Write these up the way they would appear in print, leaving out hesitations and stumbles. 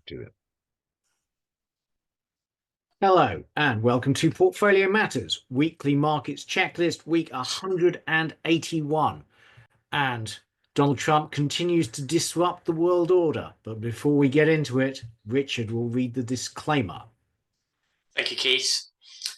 do it. Hello, and welcome to Portfolio Matters, weekly markets checklist, week 181. And Donald Trump continues to disrupt the world order. But before we get into it, Richard will read the disclaimer. Thank you, Keith.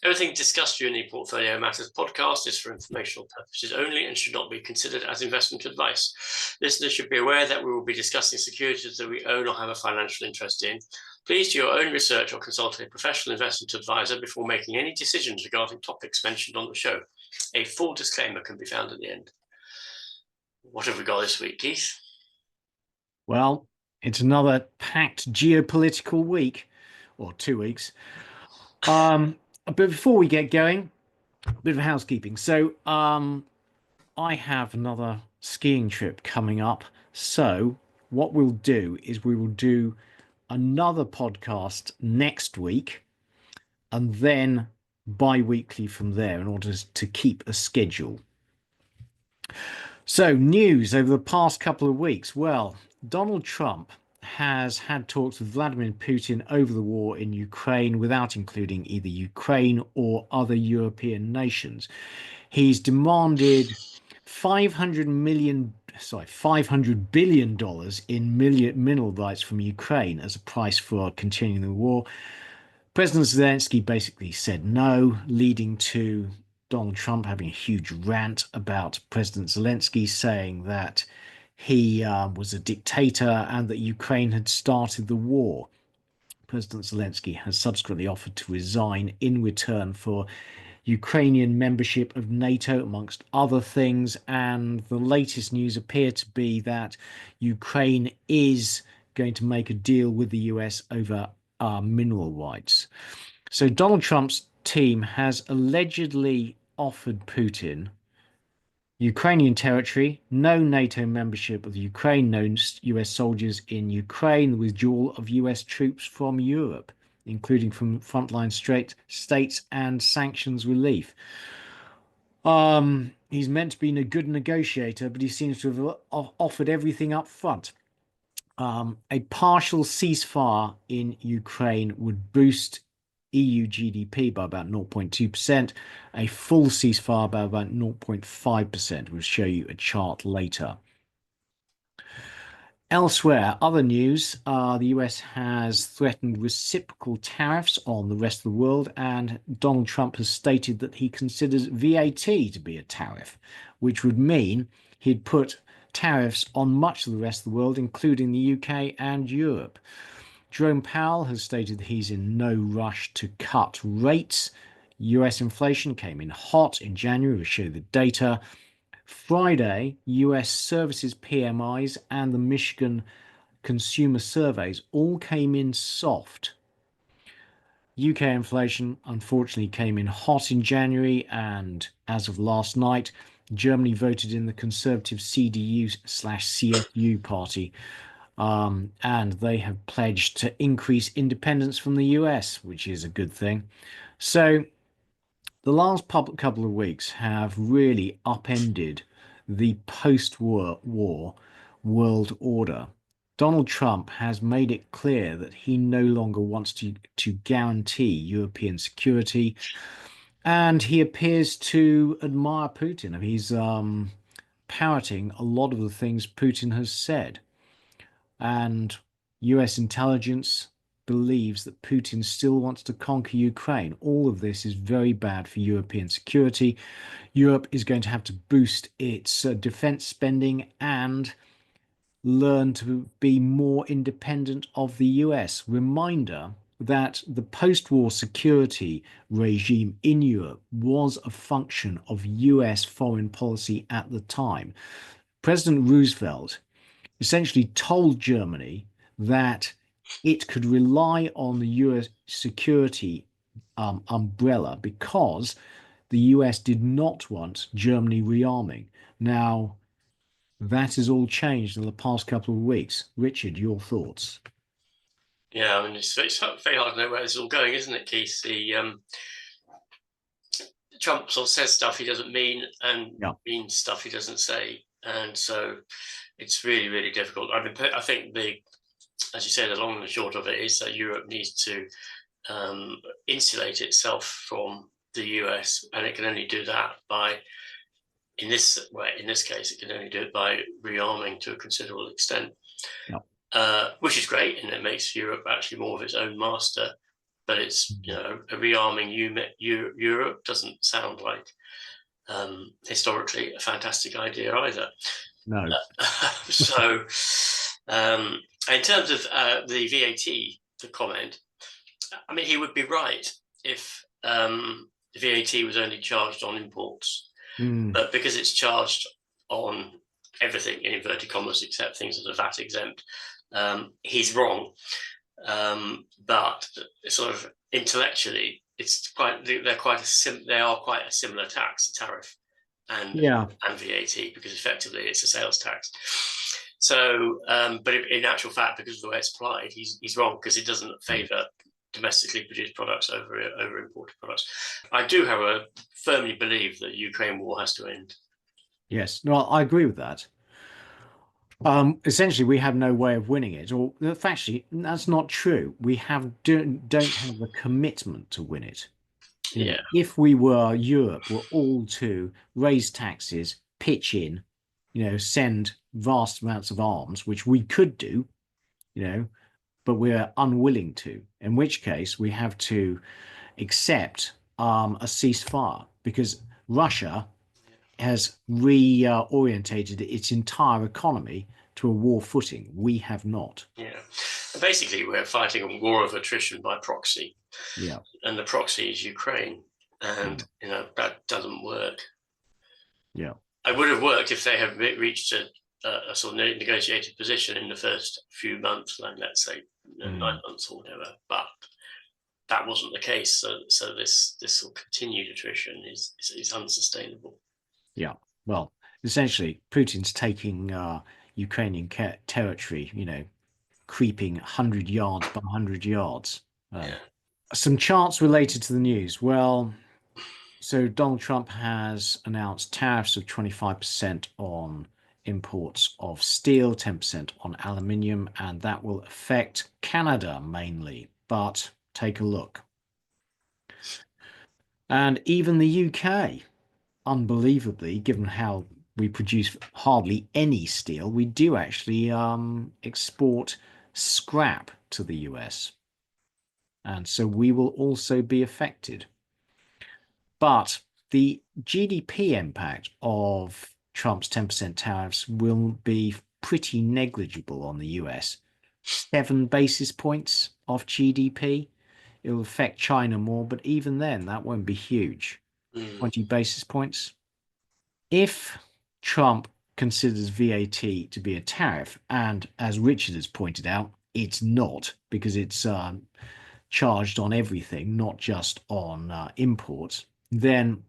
Everything discussed during the Portfolio Matters podcast is for informational purposes only and should not be considered as investment advice. Listeners should be aware that we will be discussing securities that we own or have a financial interest in. Please do your own research or consult a professional investment advisor before making any decisions regarding topics mentioned on the show. A full disclaimer can be found at the end. What have we got this week, Keith? Well, it's another packed geopolitical week, or 2 weeks. But before we get going, a bit of housekeeping. So, I have another skiing trip coming up. So, what we'll do is we will do another podcast next week and then bi-weekly from there in order to keep a schedule. So, news over the past couple of weeks. Well, Donald Trump has had talks with Vladimir Putin over the war in Ukraine without including either Ukraine or other European nations. He's demanded $500 billion in mineral rights from Ukraine as a price for continuing the war. President Zelensky basically said no, leading to Donald Trump having a huge rant about President Zelensky, saying that he was a dictator and that Ukraine had started the war. President Zelensky has subsequently offered to resign in return for Ukrainian membership of NATO, amongst other things. And the latest news appear to be that Ukraine is going to make a deal with the US over mineral rights. So Donald Trump's team has allegedly offered Putin Ukrainian territory, no NATO membership of Ukraine, no US soldiers in Ukraine, the withdrawal of US troops from Europe, including from frontline states, and sanctions relief. He's meant to be a good negotiator, but he seems to have offered everything up front. A partial ceasefire in Ukraine would boost EU GDP by about 0.2%, a full ceasefire by about 0.5%. We'll show you a chart later. Elsewhere, other news, the US has threatened reciprocal tariffs on the rest of the world, and Donald Trump has stated that he considers VAT to be a tariff, which would mean he'd put tariffs on much of the rest of the world, including the UK and Europe. Jerome Powell has stated that he's in no rush to cut rates. US inflation came in hot in January. We'll show the data. Friday, US services PMIs and the Michigan consumer surveys all came in soft. UK inflation unfortunately came in hot in January, and as of last night, Germany voted in the conservative CDU/CSU party, and they have pledged to increase independence from the US, which is a good thing. So the last couple of weeks have really upended the post-war world order. Donald Trump has made it clear that he no longer wants to guarantee European security, and he appears to admire Putin. He's parroting a lot of the things Putin has said. And US intelligence believes that Putin still wants to conquer Ukraine. All of this is very bad for European security. Europe is going to have to boost its defense spending and learn to be more independent of the US. Reminder that the post-war security regime in Europe was a function of US foreign policy at the time. President Roosevelt essentially told Germany that it could rely on the US security umbrella because the US did not want Germany rearming. Now, that has all changed in the past couple of weeks. Richard, your thoughts? Yeah, I mean, it's very hard to know where this is all going, isn't it, Keith? Trump sort of says stuff he doesn't mean and means stuff he doesn't say. And so it's really, really difficult. I mean, I think the as you say, the long and the short of it is that Europe needs to insulate itself from the US, and it can only do that by, in this case, it can only do it by rearming to a considerable extent, which is great, and it makes Europe actually more of its own master. But it's, a rearming Europe doesn't sound like historically a fantastic idea either. No. So, in terms of the VAT, the comment, I mean, he would be right if VAT was only charged on imports, but because it's charged on everything in inverted commas except things that are VAT exempt, he's wrong. But sort of intellectually, they are quite a similar tax, tariff, and VAT, because effectively it's a sales tax. So, but in actual fact, because of the way it's applied, he's wrong, because it doesn't favour domestically produced products over imported products. I do, however, firmly believe that the Ukraine war has to end. Yes, no, I agree with that. Essentially, we have no way of winning it, or actually, that's not true. We don't have the commitment to win it. If we were Europe, were all to raise taxes, pitch in, send vast amounts of arms, which we could do, but we're unwilling to, in which case we have to accept a ceasefire, because Russia has reorientated its entire economy to a war footing. We have not. Yeah. Basically, we're fighting a war of attrition by proxy. Yeah. And the proxy is Ukraine. And, that doesn't work. Yeah. It would have worked if they had reached a sort of negotiated position in the first few months, like let's say 9 months or whatever. But that wasn't the case. So this sort of continued attrition is unsustainable. Yeah. Well, essentially, Putin's taking Ukrainian territory, creeping 100 yards by 100 yards. Some charts related to the news. Well, so Donald Trump has announced tariffs of 25% on imports of steel, 10% on aluminium, and that will affect Canada mainly. But take a look. And even the UK, unbelievably, given how we produce hardly any steel, we do actually export scrap to the US. And so we will also be affected. But the GDP impact of Trump's 10% tariffs will be pretty negligible on the US. 7 basis points of GDP. It will affect China more, but even then, that won't be huge. 20 basis points. If Trump considers VAT to be a tariff, and as Richard has pointed out, it's not, because it's charged on everything, not just on imports, then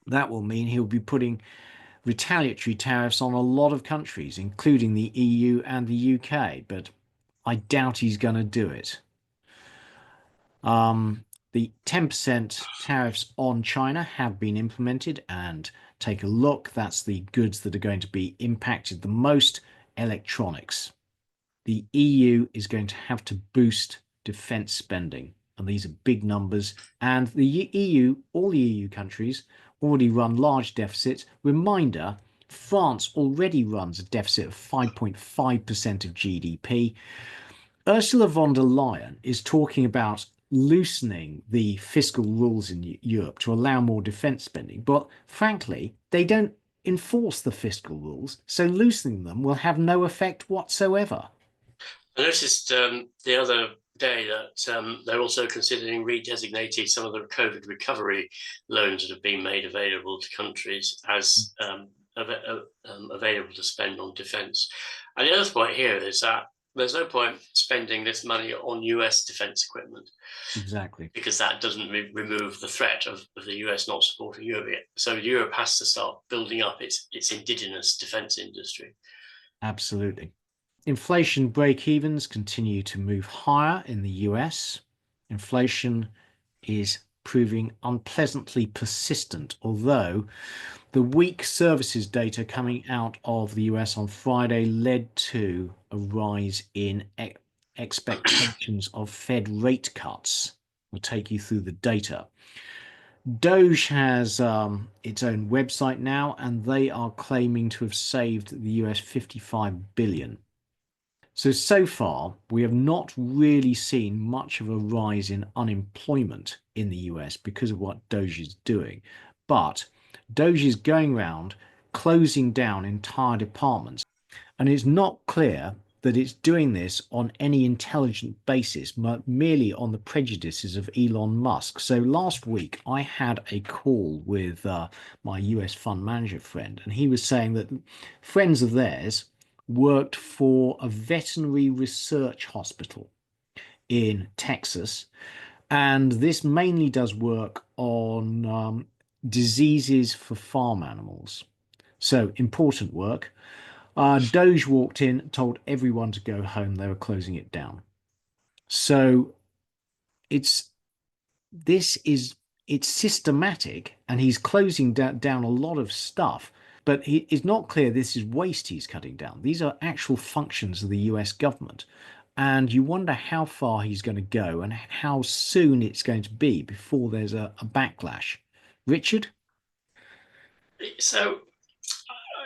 that will mean he'll be putting retaliatory tariffs on a lot of countries, including the EU and the UK, but I doubt he's going to do it. The 10% tariffs on China have been implemented, and take a look, that's the goods that are going to be impacted the most, electronics. The EU is going to have to boost defense spending, and these are big numbers, and the EU, all the EU countries already run large deficits. Reminder, France already runs a deficit of 5.5% of GDP. Ursula von der Leyen is talking about loosening the fiscal rules in Europe to allow more defense spending. But frankly, they don't enforce the fiscal rules, so loosening them will have no effect whatsoever. I noticed the other day that they're also considering redesignating some of the COVID recovery loans that have been made available to countries as available to spend on defense. And the other point here is that there's no point spending this money on US defense equipment. Exactly. Because that doesn't remove the threat of the US not supporting Europe yet. So Europe has to start building up its indigenous defense industry. Absolutely. Inflation break-evens continue to move higher in the US. Inflation is proving unpleasantly persistent, although the weak services data coming out of the US on Friday led to a rise in expectations of Fed rate cuts. We'll take you through the data. Doge has its own website now, and they are claiming to have saved the US 55 billion. So far, we have not really seen much of a rise in unemployment in the US because of what Doge is doing. But Doge is going around closing down entire departments. And it's not clear that it's doing this on any intelligent basis, but merely on the prejudices of Elon Musk. So last week, I had a call with my US fund manager friend, and he was saying that friends of theirs worked for a veterinary research hospital in Texas. And this mainly does work on diseases for farm animals. So important work. Doge walked in, told everyone to go home. They were closing it down. So it's systematic, and he's closing down a lot of stuff. But it's not clear this is waste he's cutting down. These are actual functions of the US government. And you wonder how far he's going to go and how soon it's going to be before there's a backlash. Richard? So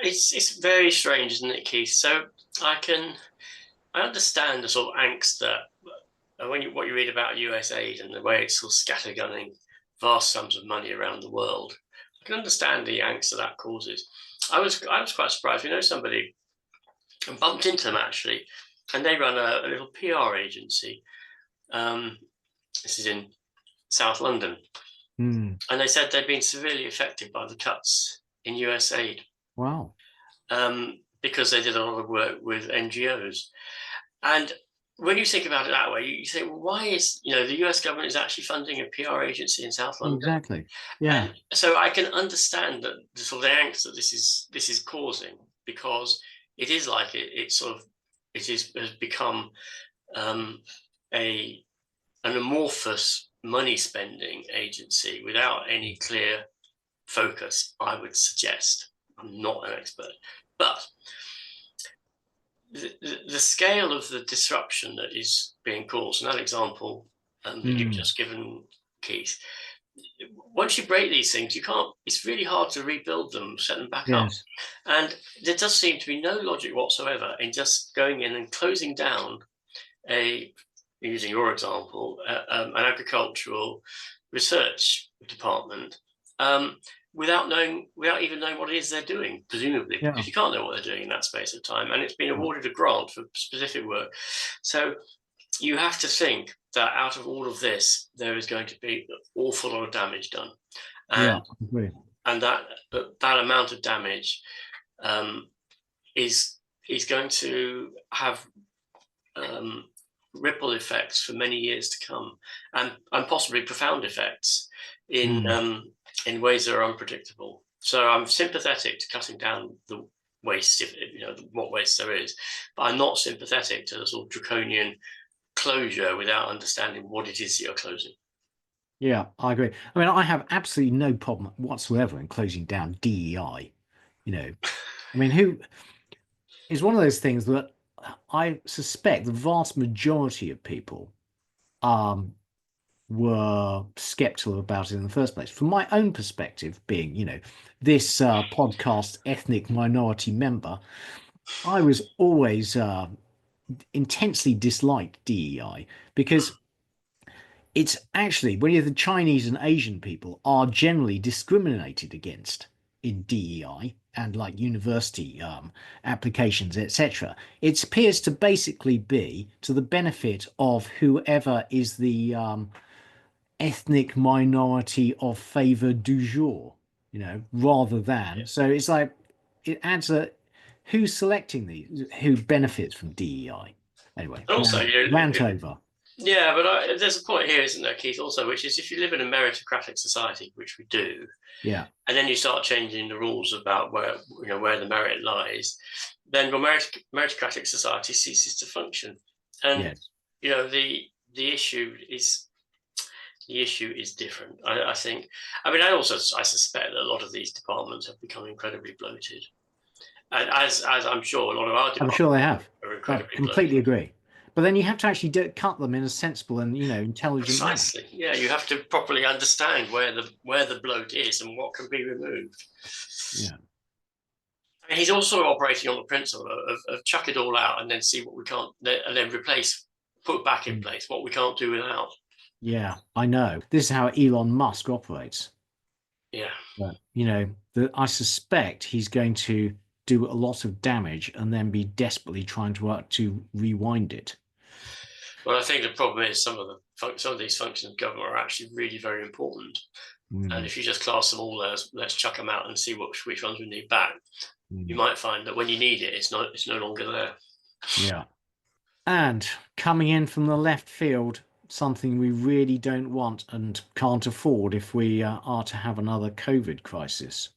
it's very strange, isn't it, Keith? So I understand the sort of angst that what you read about US aid and the way it's sort of scattergunning vast sums of money around the world. I can understand the angst that causes. I was quite surprised. We know somebody, and bumped into them actually, and they run a little PR agency. This is in South London, and they said they'd been severely affected by the cuts in US aid. Wow. Because they did a lot of work with NGOs. And when you think about it that way, you say, well, why is, the US government is actually funding a PR agency in South London? Exactly. Yeah. And so I can understand that the sort of angst that this is causing, because it is like it has become an amorphous money spending agency without any clear focus, I would suggest. I'm not an expert, but the scale of the disruption that is being caused, and that example that you've just given, Keith, once you break these things, you can't. It's really hard to rebuild them, set them back up. And there does seem to be no logic whatsoever in just going in and closing down using your example, an agricultural research department. Without even knowing what it is they're doing, presumably, because you can't know what they're doing in that space of time. And it's been awarded a grant for specific work. So you have to think that out of all of this, there is going to be an awful lot of damage done. And, and that amount of damage is going to have ripple effects for many years to come, and possibly profound effects in ways that are unpredictable. So I'm sympathetic to cutting down the waste, if what waste there is, but I'm not sympathetic to the sort of draconian closure without understanding what it is you're closing. Yeah, I agree. I mean, I have absolutely no problem whatsoever in closing down DEI. I mean, who is one of those things that I suspect the vast majority of people were skeptical about it in the first place. From my own perspective, being, this podcast ethnic minority member, I was always intensely disliked DEI because it's actually, when the Chinese and Asian people are generally discriminated against in DEI and like university applications, etc. It appears to basically be to the benefit of whoever is the ethnic minority of favor du jour, rather than. So it's like it adds who's selecting these, who benefits from DEI. Anyway, also, rant over. Yeah, but there's a point here, isn't there, Keith? Also, which is if you live in a meritocratic society, which we do, and then you start changing the rules about where the merit lies, then your meritocratic society ceases to function, and the issue is. The issue is different. I think. I mean, I suspect that a lot of these departments have become incredibly bloated, and as I'm sure a lot of our departments I'm sure they have. are incredibly I completely bloated. agree. But then you have to actually cut them in a sensible and, intelligent manner. Precisely. Yeah, you have to properly understand where the bloat is and what can be removed. Yeah. And he's also operating on the principle of chuck it all out and then see what we can't, and then put back in place what we can't do without. Yeah, I know. This is how Elon Musk operates. Yeah. But, I suspect he's going to do a lot of damage and then be desperately trying to rewind it. Well, I think the problem is some of these functions of government are actually really very important. And if you just class them all as let's chuck them out and see which ones we need back, you might find that when you need it, it's no longer there. Yeah. And coming in from the left field, something we really don't want and can't afford if we are to have another COVID crisis.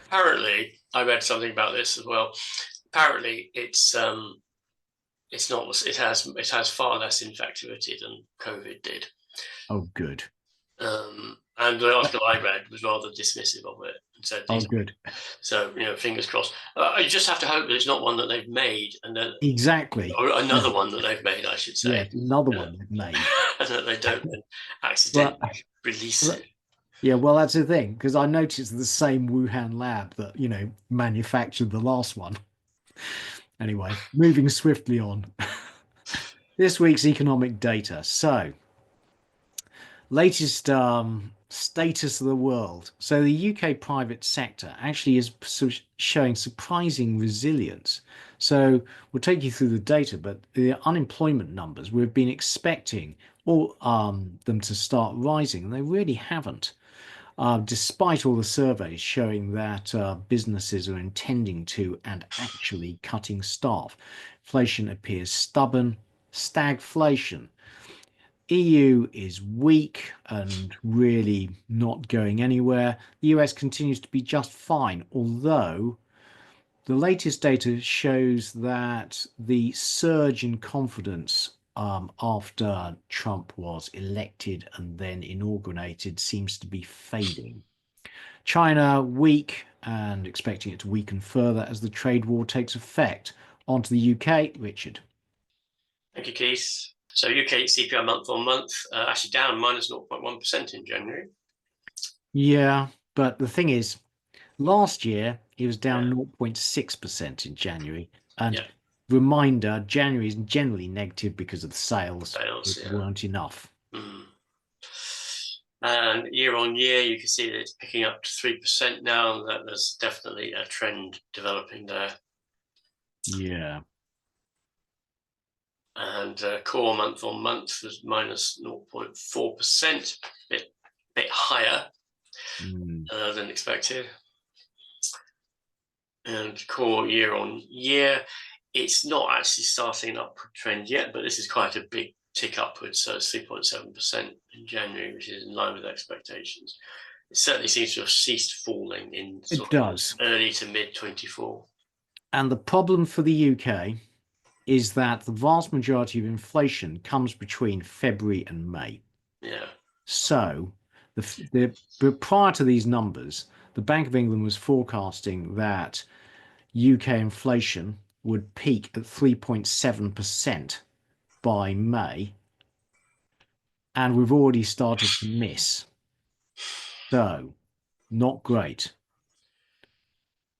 Apparently, I read something about this as well. Apparently, it's not. It has far less infectivity than COVID did. Oh, good. And the article I read was rather dismissive of it and said, "Oh, good." So fingers crossed. I just have to hope that it's not one that they've made, and then Exactly, or another one that they've made, I should say. Yeah, another one they've made, and that they don't accidentally release it. Yeah, well, that's the thing, because I noticed the same Wuhan lab that manufactured the last one. Anyway, moving swiftly on. This week's economic data. So, latest status of the world. So the UK private sector actually is showing surprising resilience. So we'll take you through the data, but the unemployment numbers, we've been expecting all them to start rising, and they really haven't. Despite all the surveys showing that businesses are intending to and actually cutting staff. Inflation appears stubborn. Stagflation. EU is weak and really not going anywhere. The US continues to be just fine, although the latest data shows that the surge in confidence after Trump was elected and then inaugurated seems to be fading. China weak and expecting it to weaken further as the trade war takes effect. On to the UK, Richard. Thank you, Keith. So UK CPI month on month, actually down minus 0.1% in January. Yeah, but the thing is, last year it was down 0.6% in January. And reminder, January is generally negative because of the sales. It weren't enough. And year on year, you can see that it's picking up to 3% now. That there's definitely a trend developing there. Yeah. And core month on month was minus 0.4%, bit higher than expected. And core year on year, it's not actually starting an upward trend yet, but this is quite a big tick upwards. So it's 3.7% in January, which is in line with expectations. It certainly seems to have ceased falling in early to mid 24. And the problem for the UK is that the vast majority of inflation comes between February and May. Yeah. So but prior to these numbers, the Bank of England was forecasting that UK inflation would peak at 3.7% by May, and we've already started to miss. So, not great.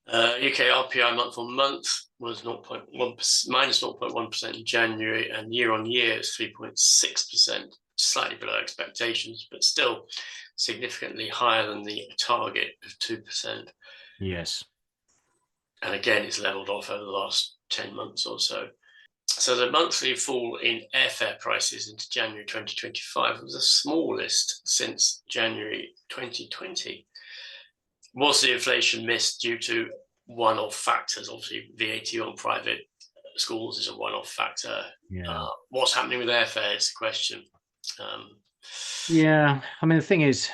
UK RPI month on month was minus 0.1% in January, and year on year it's 3.6%, slightly below expectations, but still significantly higher than the target of 2%. Yes. And again, it's leveled off over the last 10 months or so. So the monthly fall in airfare prices into January 2025 was the smallest since January 2020. Was the inflation missed due to one-off factors? Obviously, VAT on private schools is a one-off factor. Yeah. What's happening with airfare is the question. Yeah, I mean, the thing is,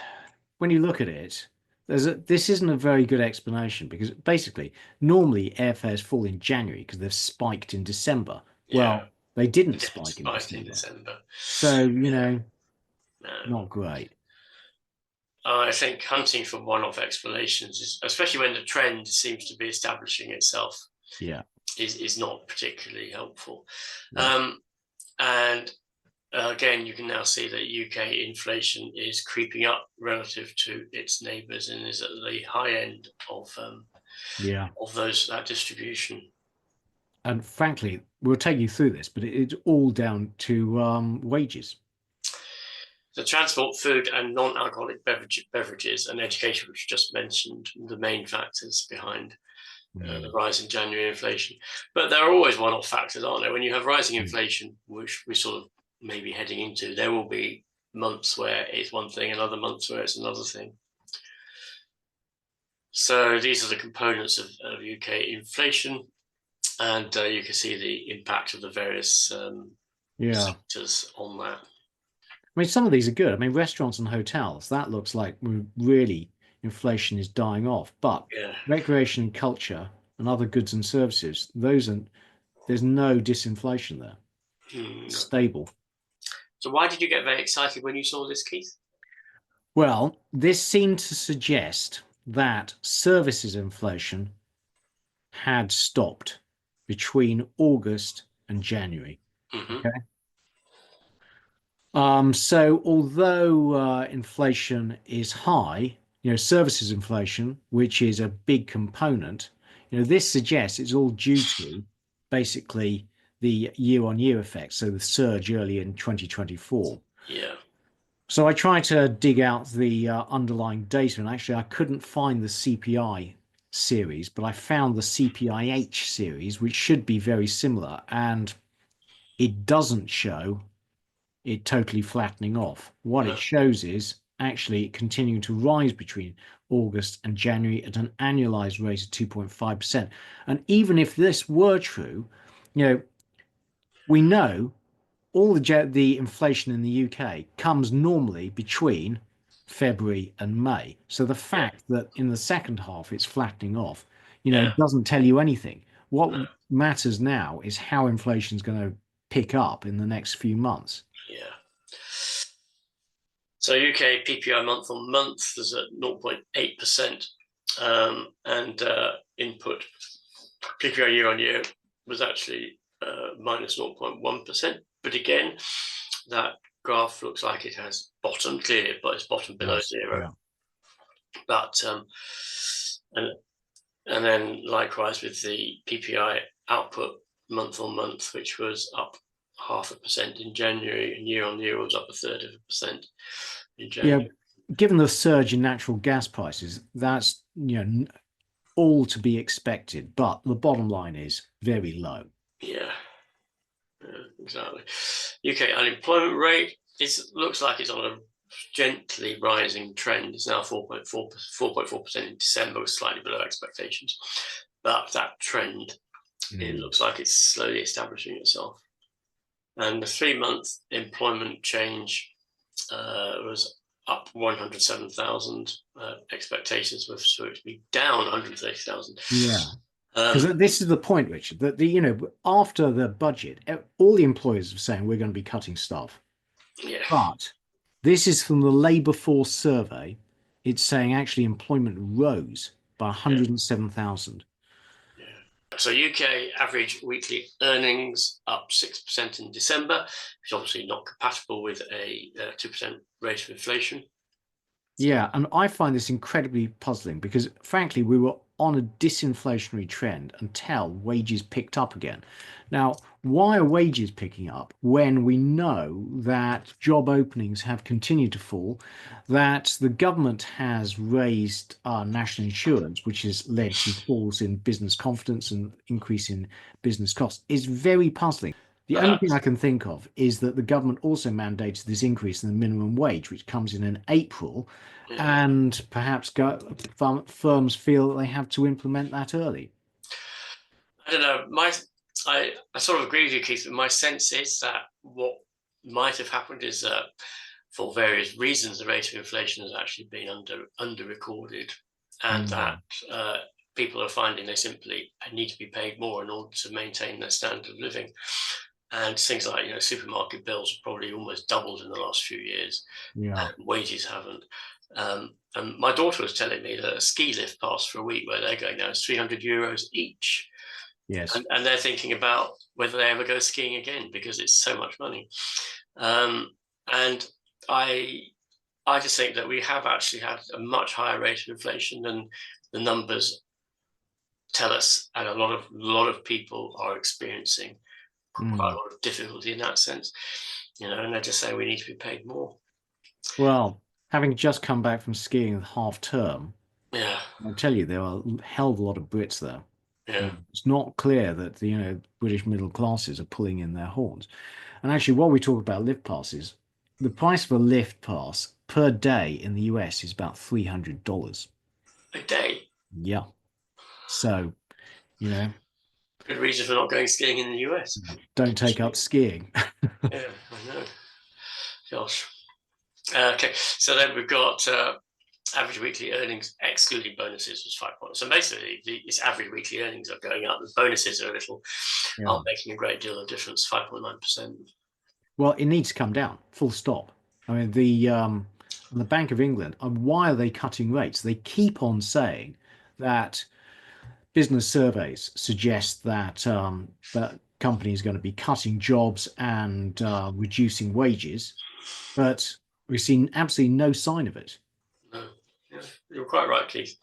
when you look at it, this isn't a very good explanation because basically, normally airfares fall in January because they've spiked in December. Yeah. Well, they didn't spike in December. So, not great. I think hunting for one-off explanations, especially when the trend seems to be establishing itself, is not particularly helpful. Yeah. And again, you can now see that UK inflation is creeping up relative to its neighbours and is at the high end of that distribution. And frankly, we'll take you through this, but it's all down to wages. So transport, food, and non-alcoholic beverages and education, which you just mentioned, the main factors behind the rise in January inflation. But there are always one-off factors, aren't there? When you have rising inflation, which we sort of may be heading into, there will be months where it's one thing and other months where it's another thing. So these are the components of UK inflation, and you can see the impact of the various sectors on that. I mean, some of these are good. I mean, restaurants and hotels, that looks like really inflation is dying off. But recreation and culture and other goods and services, there's no disinflation there. Stable. So why did you get very excited when you saw this, Keith? Well, this seemed to suggest that services inflation had stopped between August and January. Okay. So although inflation is high, services inflation, which is a big component, this suggests it's all due to basically the year-on-year effect. So the surge early in 2024. Yeah. So I tried to dig out the underlying data, and actually I couldn't find the CPI series, but I found the CPIH series, which should be very similar, and it doesn't show it totally flattening off. What it shows is actually continuing to rise between August and January at an annualized rate of 2.5%. And even if this were true, we know all the inflation in the UK comes normally between February and May. So the fact that in the second half it's flattening off, doesn't tell you anything. What matters now is how inflation is going to pick up in the next few months. Yeah. So UK PPI month on month is at 0.8%, and input PPI year on year was actually minus 0.1%. But again, that graph looks like it has bottomed clearly, but it's bottomed below zero. Yeah. But and then likewise with the PPI output month on month, which was up 0.5% in January, and year on year was up 0.33% in January. Yeah, given the surge in natural gas prices, that's all to be expected, but the bottom line is very low. Yeah, exactly. UK unemployment rate looks like it's on a gently rising trend. It's now 4.4% in December, was slightly below expectations, but that trend it looks like it's slowly establishing itself. And the 3-month employment change was up 107,000. Expectations were for it to be down 130,000. Yeah. Because this is the point, Richard, that after the budget, all the employers are saying we're going to be cutting staff. Yeah. But this is from the Labour Force survey. It's saying actually employment rose by 107,000. Yeah. So UK average weekly earnings up 6% in December, which is obviously not compatible with a 2% rate of inflation. Yeah, and I find this incredibly puzzling because, frankly, we were on a disinflationary trend until wages picked up again. Now, why are wages picking up when we know that job openings have continued to fall, that the government has raised national insurance, which has led to falls in business confidence and increase in business costs? Is very puzzling. The only thing I can think of is that the government also mandated this increase in the minimum wage, which comes in April, and perhaps firms feel that they have to implement that early. I don't know. I sort of agree with you, Keith, but my sense is that what might have happened is that for various reasons, the rate of inflation has actually been under-recorded, and that people are finding they simply need to be paid more in order to maintain their standard of living. And things like supermarket bills have probably almost doubled in the last few years. Yeah, wages haven't. And my daughter was telling me that a ski lift pass for a week where they're going now is €300 each. Yes. and they're thinking about whether they ever go skiing again because it's so much money. And I just think that we have actually had a much higher rate of inflation than the numbers tell us, and a lot of people are experiencing quite a lot of difficulty in that sense, and they're just saying we need to be paid more. Well, having just come back from skiing half term, Yeah, I'll tell you, there are a hell of a lot of Brits there. yeah, It's not clear that the British middle classes are pulling in their horns. And actually, while we talk about lift passes, the price of a lift pass per day in the US is about $300. a day. Yeah. So, you know, Good reason for not going skiing in the US. don't take up skiing. Yeah, I know. Gosh. Okay, so then we've got average weekly earnings excluding bonuses was 5 points. So basically, its average weekly earnings are going up. The bonuses are aren't making a great deal of difference. 5.9%. Well, it needs to come down, full stop. I mean, the Bank of England, why are they cutting rates? They keep on saying that business surveys suggest that that companies are going to be cutting jobs and reducing wages, but we've seen absolutely no sign of it. No, yeah, you're quite right, Keith.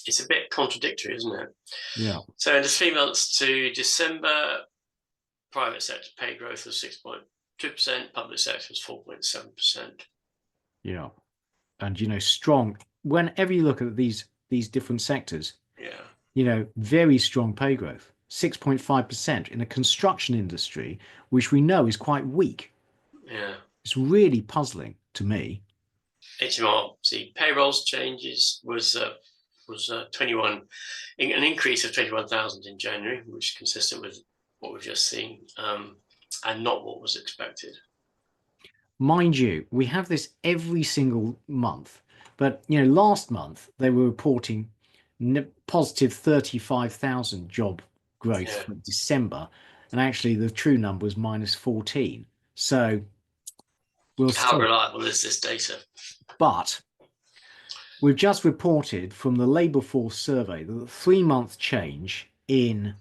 It's a bit contradictory, isn't it? Yeah, So in the 3 months to December, private sector pay growth was 6.2%, public sector was 4.7%. yeah, and strong. Whenever you look at these different sectors, Yeah, very strong pay growth, 6.5% in a construction industry, which we know is quite weak. yeah. It's really puzzling to me. HMRC payrolls changes was 21, an increase of 21,000 in January, which is consistent with what we've just seen, and not what was expected. Mind you, we have this every single month, but last month they were reporting positive 35,000 job growth Yeah. for December, and actually the true number was minus 14. So we'll How see. reliable is this data? But we've just reported from the labour force survey that the 3-month change in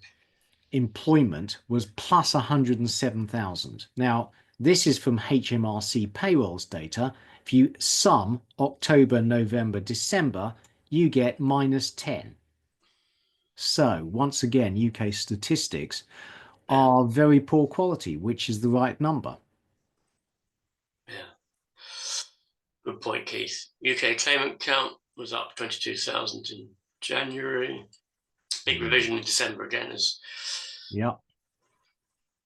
employment was plus 107,000. Now, this is from HMRC payrolls data. If you sum October, November, December, you get minus 10. So, once again, UK statistics are very poor quality, which is the right number. Yeah. Good point, Keith. UK claimant count was up 22,000 in January. Big revision in December again. Yeah.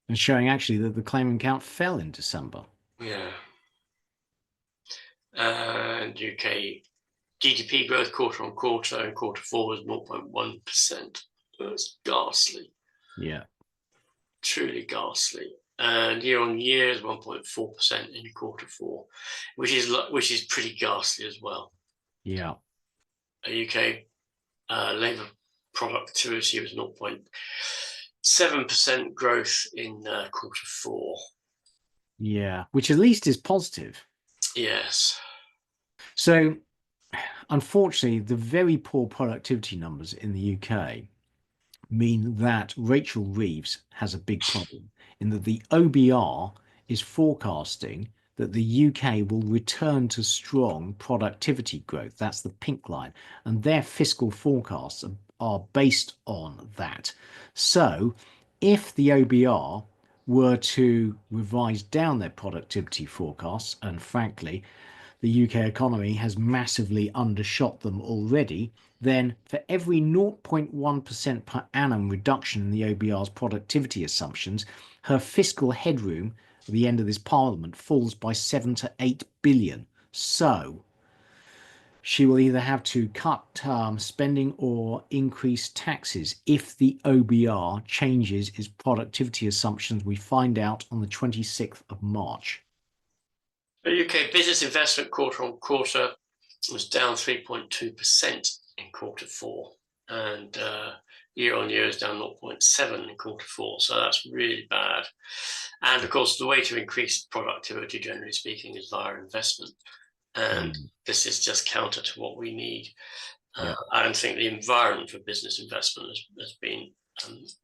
And showing actually that the claimant count fell in December. Yeah. And UK GDP growth quarter on quarter in quarter four was 0.1%. That's ghastly. Yeah. Truly ghastly. And year on year is 1.4% in quarter four, which is pretty ghastly as well. Yeah. UK labour productivity was 0.7% growth in quarter four. Yeah. Which at least is positive. Yes. So, unfortunately, the very poor productivity numbers in the UK mean that Rachel Reeves has a big problem in that the OBR is forecasting that the UK will return to strong productivity growth. That's the pink line. And their fiscal forecasts are based on that. So if the OBR were to revise down their productivity forecasts, and frankly, the UK economy has massively undershot them already, then for every 0.1% per annum reduction in the OBR's productivity assumptions, her fiscal headroom at the end of this parliament falls by 7 to 8 billion. So she will either have to cut spending or increase taxes if the OBR changes its productivity assumptions. We find out on the 26th of March. The UK business investment quarter on quarter was down 3.2% in quarter four, and year on year is down 0.7 in quarter four. So that's really bad. And of course, the way to increase productivity, generally speaking, is via investment. And this is just counter to what we need. I don't think the environment for business investment has been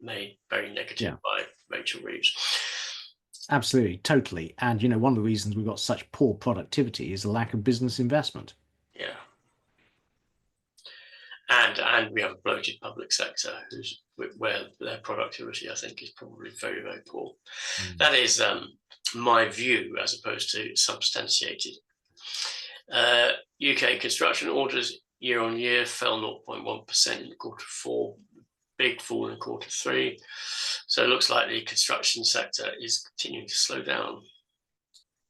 made very negative Yeah. by Rachel Reeves. Absolutely, totally. And one of the reasons we've got such poor productivity is the lack of business investment. Yeah. And we have a bloated public sector where their productivity, I think, is probably very, very poor. That is my view, as opposed to substantiated. UK construction orders year on year fell 0.1% in quarter four, big fall in quarter three. So it looks like the construction sector is continuing to slow down.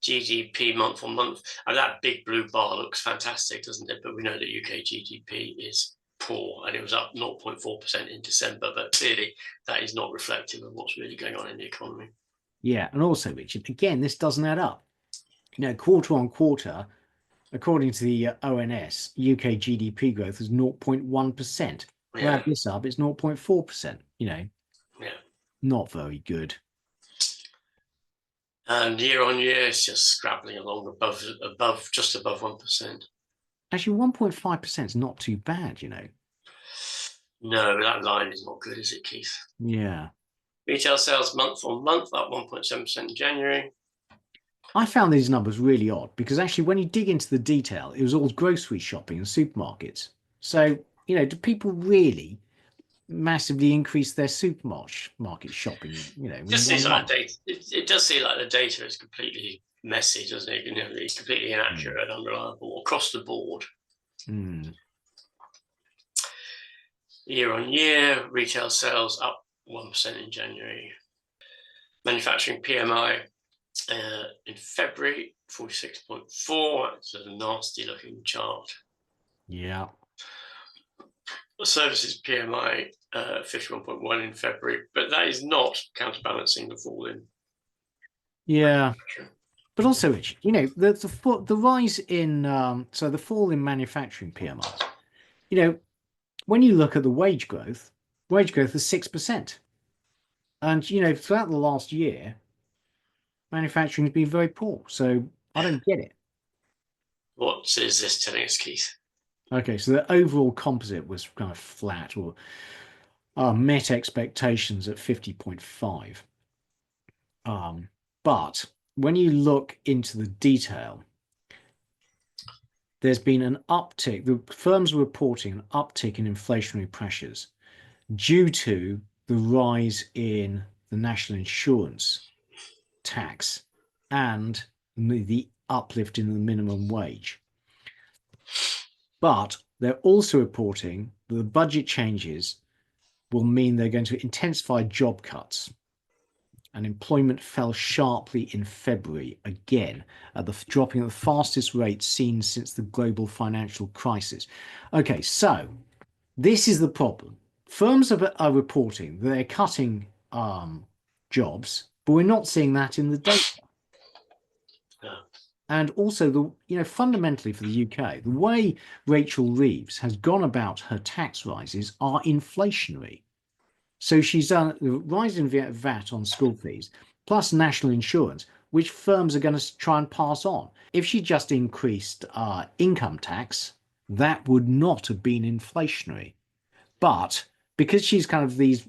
GDP month on month, and that big blue bar looks fantastic, doesn't it? But we know that UK GDP is poor, and it was up 0.4% in December, but clearly that is not reflective of what's really going on in the economy. Yeah, and also, Richard, again, this doesn't add up. Quarter on quarter, according to the ONS, UK GDP growth is 0.1%. Yeah. Add this up, it's 0.4%. Yeah. Not very good. And year on year, it's just scrabbling along just above 1%. Actually, 1.5% is not too bad, No, that line is not good, is it, Keith? Yeah. Retail sales month on month up 1.7% in January. I found these numbers really odd because actually, when you dig into the detail, it was all grocery shopping and supermarkets. So, do people really massively increase their supermarket shopping? It does seem like it does seem like the data is completely messy, doesn't it? It's completely inaccurate and unreliable across the board. Year on year, retail sales up 1% in January. Manufacturing PMI in February, 46.4. It's a nasty looking chart. Yeah. The services PMI, 51.1 in February, but that is not counterbalancing the fall in. Yeah. But also, Rich, the rise in, so the fall in manufacturing PMIs, when you look at the wage growth is 6%. And, throughout the last year, manufacturing has been very poor. So I don't get it. What is this telling us, Keith? Okay, so the overall composite was kind of flat or met expectations at 50.5. But when you look into the detail, there's been an uptick. The firms are reporting an uptick in inflationary pressures due to the rise in the national insurance tax and the uplift in the minimum wage. But they're also reporting that the budget changes will mean they're going to intensify job cuts. And employment fell sharply in February, again, dropping at the fastest rate seen since the global financial crisis. Okay, so this is the problem. Firms are reporting that they're cutting jobs, but we're not seeing that in the data. And also, fundamentally for the UK, the way Rachel Reeves has gone about her tax rises are inflationary. So she's done the rise in VAT on school fees, plus national insurance, which firms are going to try and pass on. If she just increased income tax, that would not have been inflationary. But because she's kind of these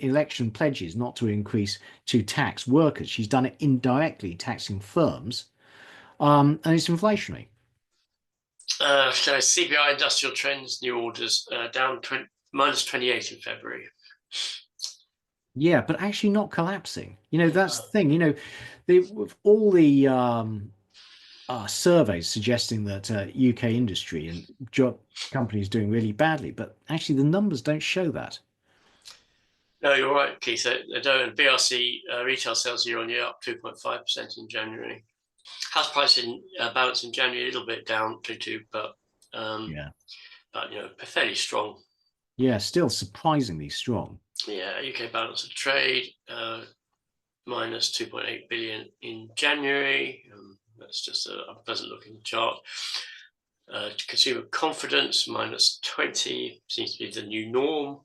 election pledges not to increase to tax workers, she's done it indirectly, taxing firms, and it's inflationary. So CPI industrial trends, new orders down minus 28 in February. Yeah, but actually not collapsing. That's the thing. With all the surveys suggesting that UK industry and job companies doing really badly, but actually the numbers don't show that. No, you're right, Keith. They don't. BRC retail sales year on year up 2.5% in January. House pricing balance in January a little bit down 2.2, but fairly strong. Yeah, still surprisingly strong. Yeah, UK balance of trade minus 2.8 billion in January. That's just a pleasant looking chart. Consumer confidence minus 20 seems to be the new norm.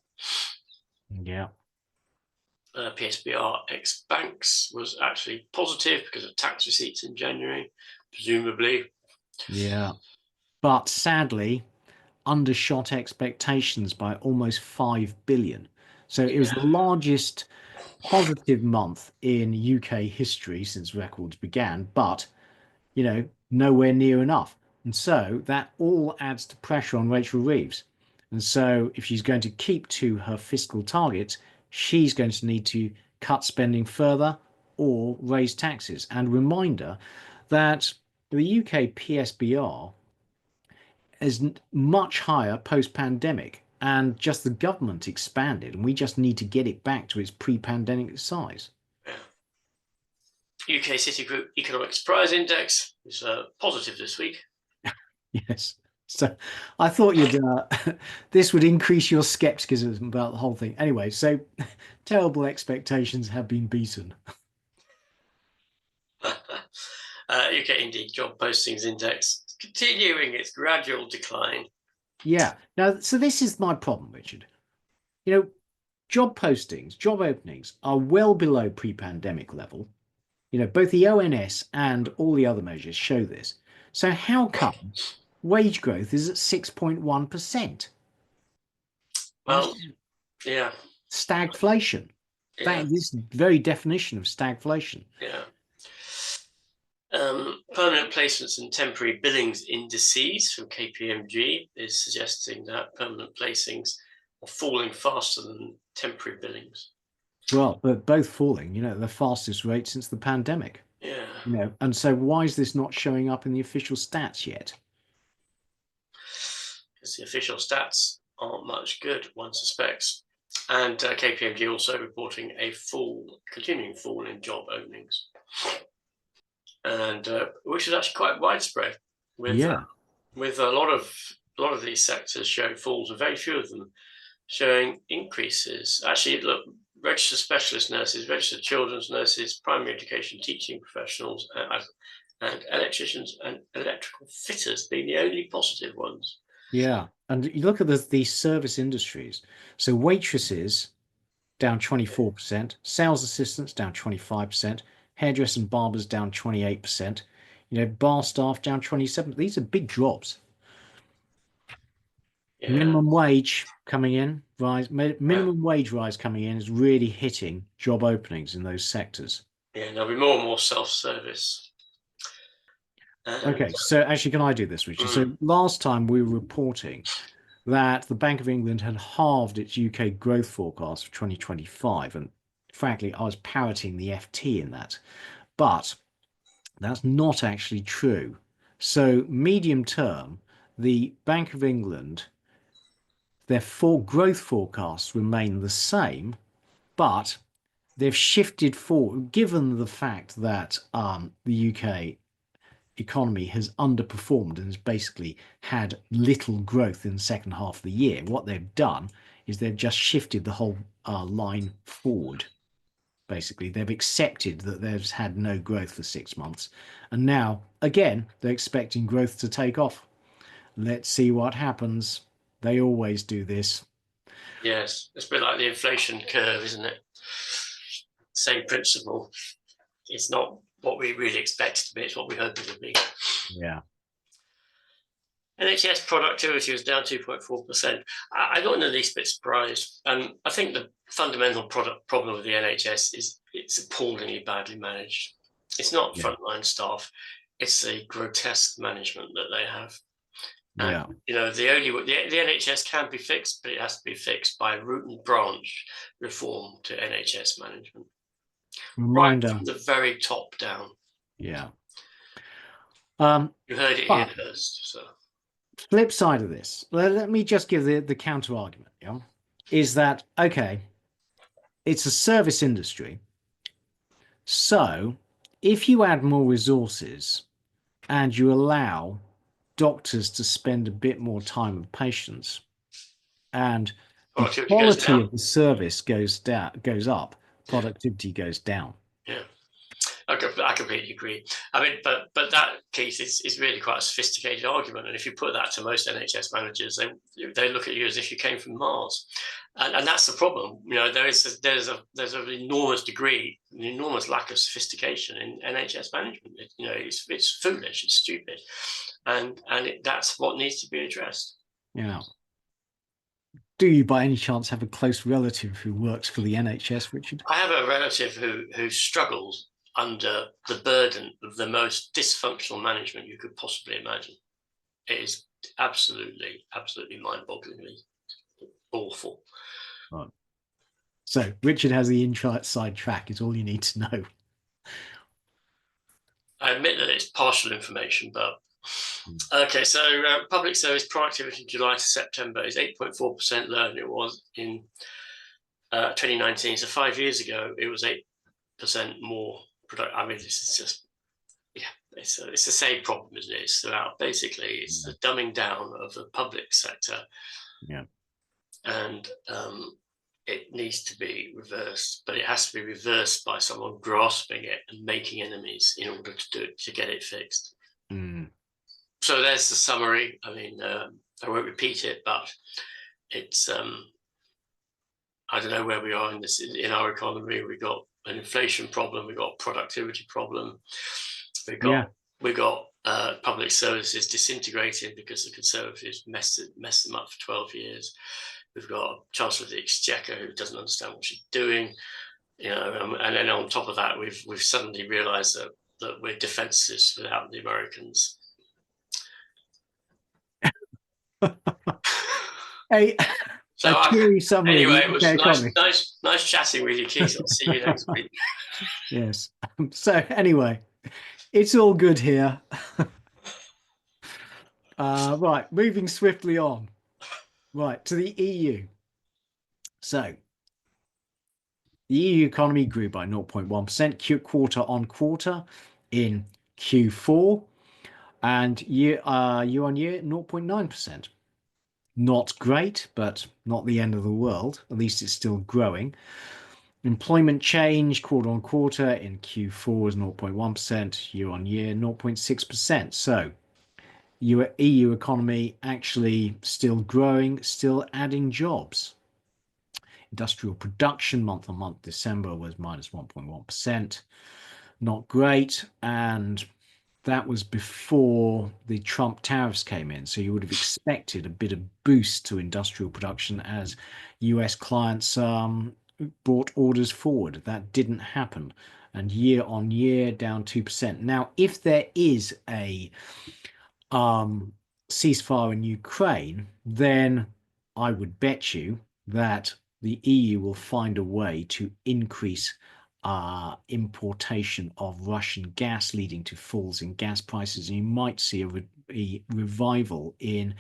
Yeah. PSBR ex banks was actually positive because of tax receipts in January, presumably. Yeah. But sadly, undershot expectations by almost 5 billion. So it was Yeah. the largest positive month in UK history since records began, but nowhere near enough. And so that all adds to pressure on Rachel Reeves. And so if she's going to keep to her fiscal targets, she's going to need to cut spending further or raise taxes. And reminder that the UK PSBR is much higher post-pandemic, and just the government expanded, and we just need to get it back to its pre-pandemic size. Yeah. UK Citigroup Economic Surprise Index is positive this week. Yes. So I thought you'd this would increase your skepticism about the whole thing. Anyway, so terrible expectations have been beaten. UK Indeed Job Postings Index continuing its gradual decline. Yeah. Now, so this is my problem, Richard. You know, job postings, job openings are well below pre-pandemic level. Both the ONS and all the other measures show this. So how come wage growth is at 6.1%? Well, yeah. Stagflation. Yeah. That is the very definition of stagflation. Yeah. Permanent placements and temporary billings indices from KPMG is suggesting that permanent placings are falling faster than temporary billings. Well, but both falling, the fastest rate since the pandemic. Yeah. And so why is this not showing up in the official stats yet? Because the official stats aren't much good, one suspects. And KPMG also reporting a continuing fall in job openings, and which is actually quite widespread. With a lot of these sectors showing falls, and very few of them showing increases. Actually, look, registered specialist nurses, registered children's nurses, primary education teaching professionals, and electricians and electrical fitters being the only positive ones. Yeah. And you look at the service industries. So waitresses down 24%, sales assistants down 25%, hairdressers and barbers down 28%, bar staff down 27%. These are big drops. Yeah. Minimum wage coming in, minimum wage rise coming in is really hitting job openings in those sectors. Yeah, there'll be more and more self-service. Okay, so actually, can I do this, Richard? So last time we were reporting that the Bank of England had halved its UK growth forecast for 2025. And frankly, I was parroting the FT in that. But that's not actually true. So medium term, the Bank of England, their full growth forecasts remain the same, but they've shifted forward, given the fact that the UK economy has underperformed and has basically had little growth in the second half of the year. What they've done is they've just shifted the whole line forward. Basically, they've accepted that they've had no growth for 6 months. And now, again, they're expecting growth to take off. Let's see what happens. They always do this. Yes, it's a bit like the inflation curve, isn't it? Same principle. It's not what we really expect it to be, it's what we hope it will be. Yeah. NHS productivity was down 2.4%. I'm not in the least bit surprised. I think the fundamental problem with the NHS is it's appallingly badly managed. It's not frontline staff, it's a grotesque management that they have. Yeah. And, the NHS can be fixed, but it has to be fixed by root and branch reform to NHS management. Reminder. Right from the very top down. Yeah. You heard it here first. So. Flip side of this, let me just give the counter argument. Yeah, is that okay? It's a service industry, so if you add more resources and you allow doctors to spend a bit more time with patients, and the quality of the service goes up, productivity goes down. Yeah. I completely agree. I mean, but that case is really quite a sophisticated argument, and if you put that to most NHS managers, they look at you as if you came from Mars, and that's the problem. There's an enormous degree, an enormous lack of sophistication in NHS management. It's foolish, it's stupid, and that's what needs to be addressed. Yeah. Do you by any chance have a close relative who works for the NHS, Richard? I have a relative who struggles under the burden of the most dysfunctional management you could possibly imagine. It is absolutely, absolutely mind-bogglingly awful. Right. So Richard has the inside track, is all you need to know. I admit that it's partial information, but okay. So public service productivity in July to September is 8.4% lower than it was in 2019. So 5 years ago, it was 8% more productive. I mean, this is just, yeah, it's the same problem, isn't it? It's throughout. Basically, it's the dumbing down of the public sector. Yeah. And it needs to be reversed, but it has to be reversed by someone grasping it and making enemies in order to do it, to get it fixed. So there's the summary. I mean, I won't repeat it, but it's I don't know where we are in our economy. We've got an inflation problem, we've got a productivity problem, we got public services disintegrating because the Conservatives messed them up for 12 years. We've got a Chancellor of the Exchequer who doesn't understand what she's doing, and then on top of that, we've suddenly realised that we're defenceless without the Americans. Hey, so summary. Anyway, it was nice chatting with you, Keith. I'll see you next week. Yes. So anyway, it's all good here. Right, moving swiftly on. Right, to the EU. So the EU economy grew by 0.1% quarter on quarter in Q4, and year on year 0.9%. Not great, but not the end of the world. At least it's still growing. Employment change quarter on quarter in Q4 was 0.1%, year on year 0.6%. So your EU economy actually still growing, still adding jobs. Industrial production month on month December was minus 1.1%. Not great. And that was before the Trump tariffs came in. So you would have expected a bit of boost to industrial production as US clients brought orders forward. That didn't happen. And year on year down 2%. Now, if there is a ceasefire in Ukraine, then I would bet you that the EU will find a way to increase importation of Russian gas, leading to falls in gas prices. And you might see a revival in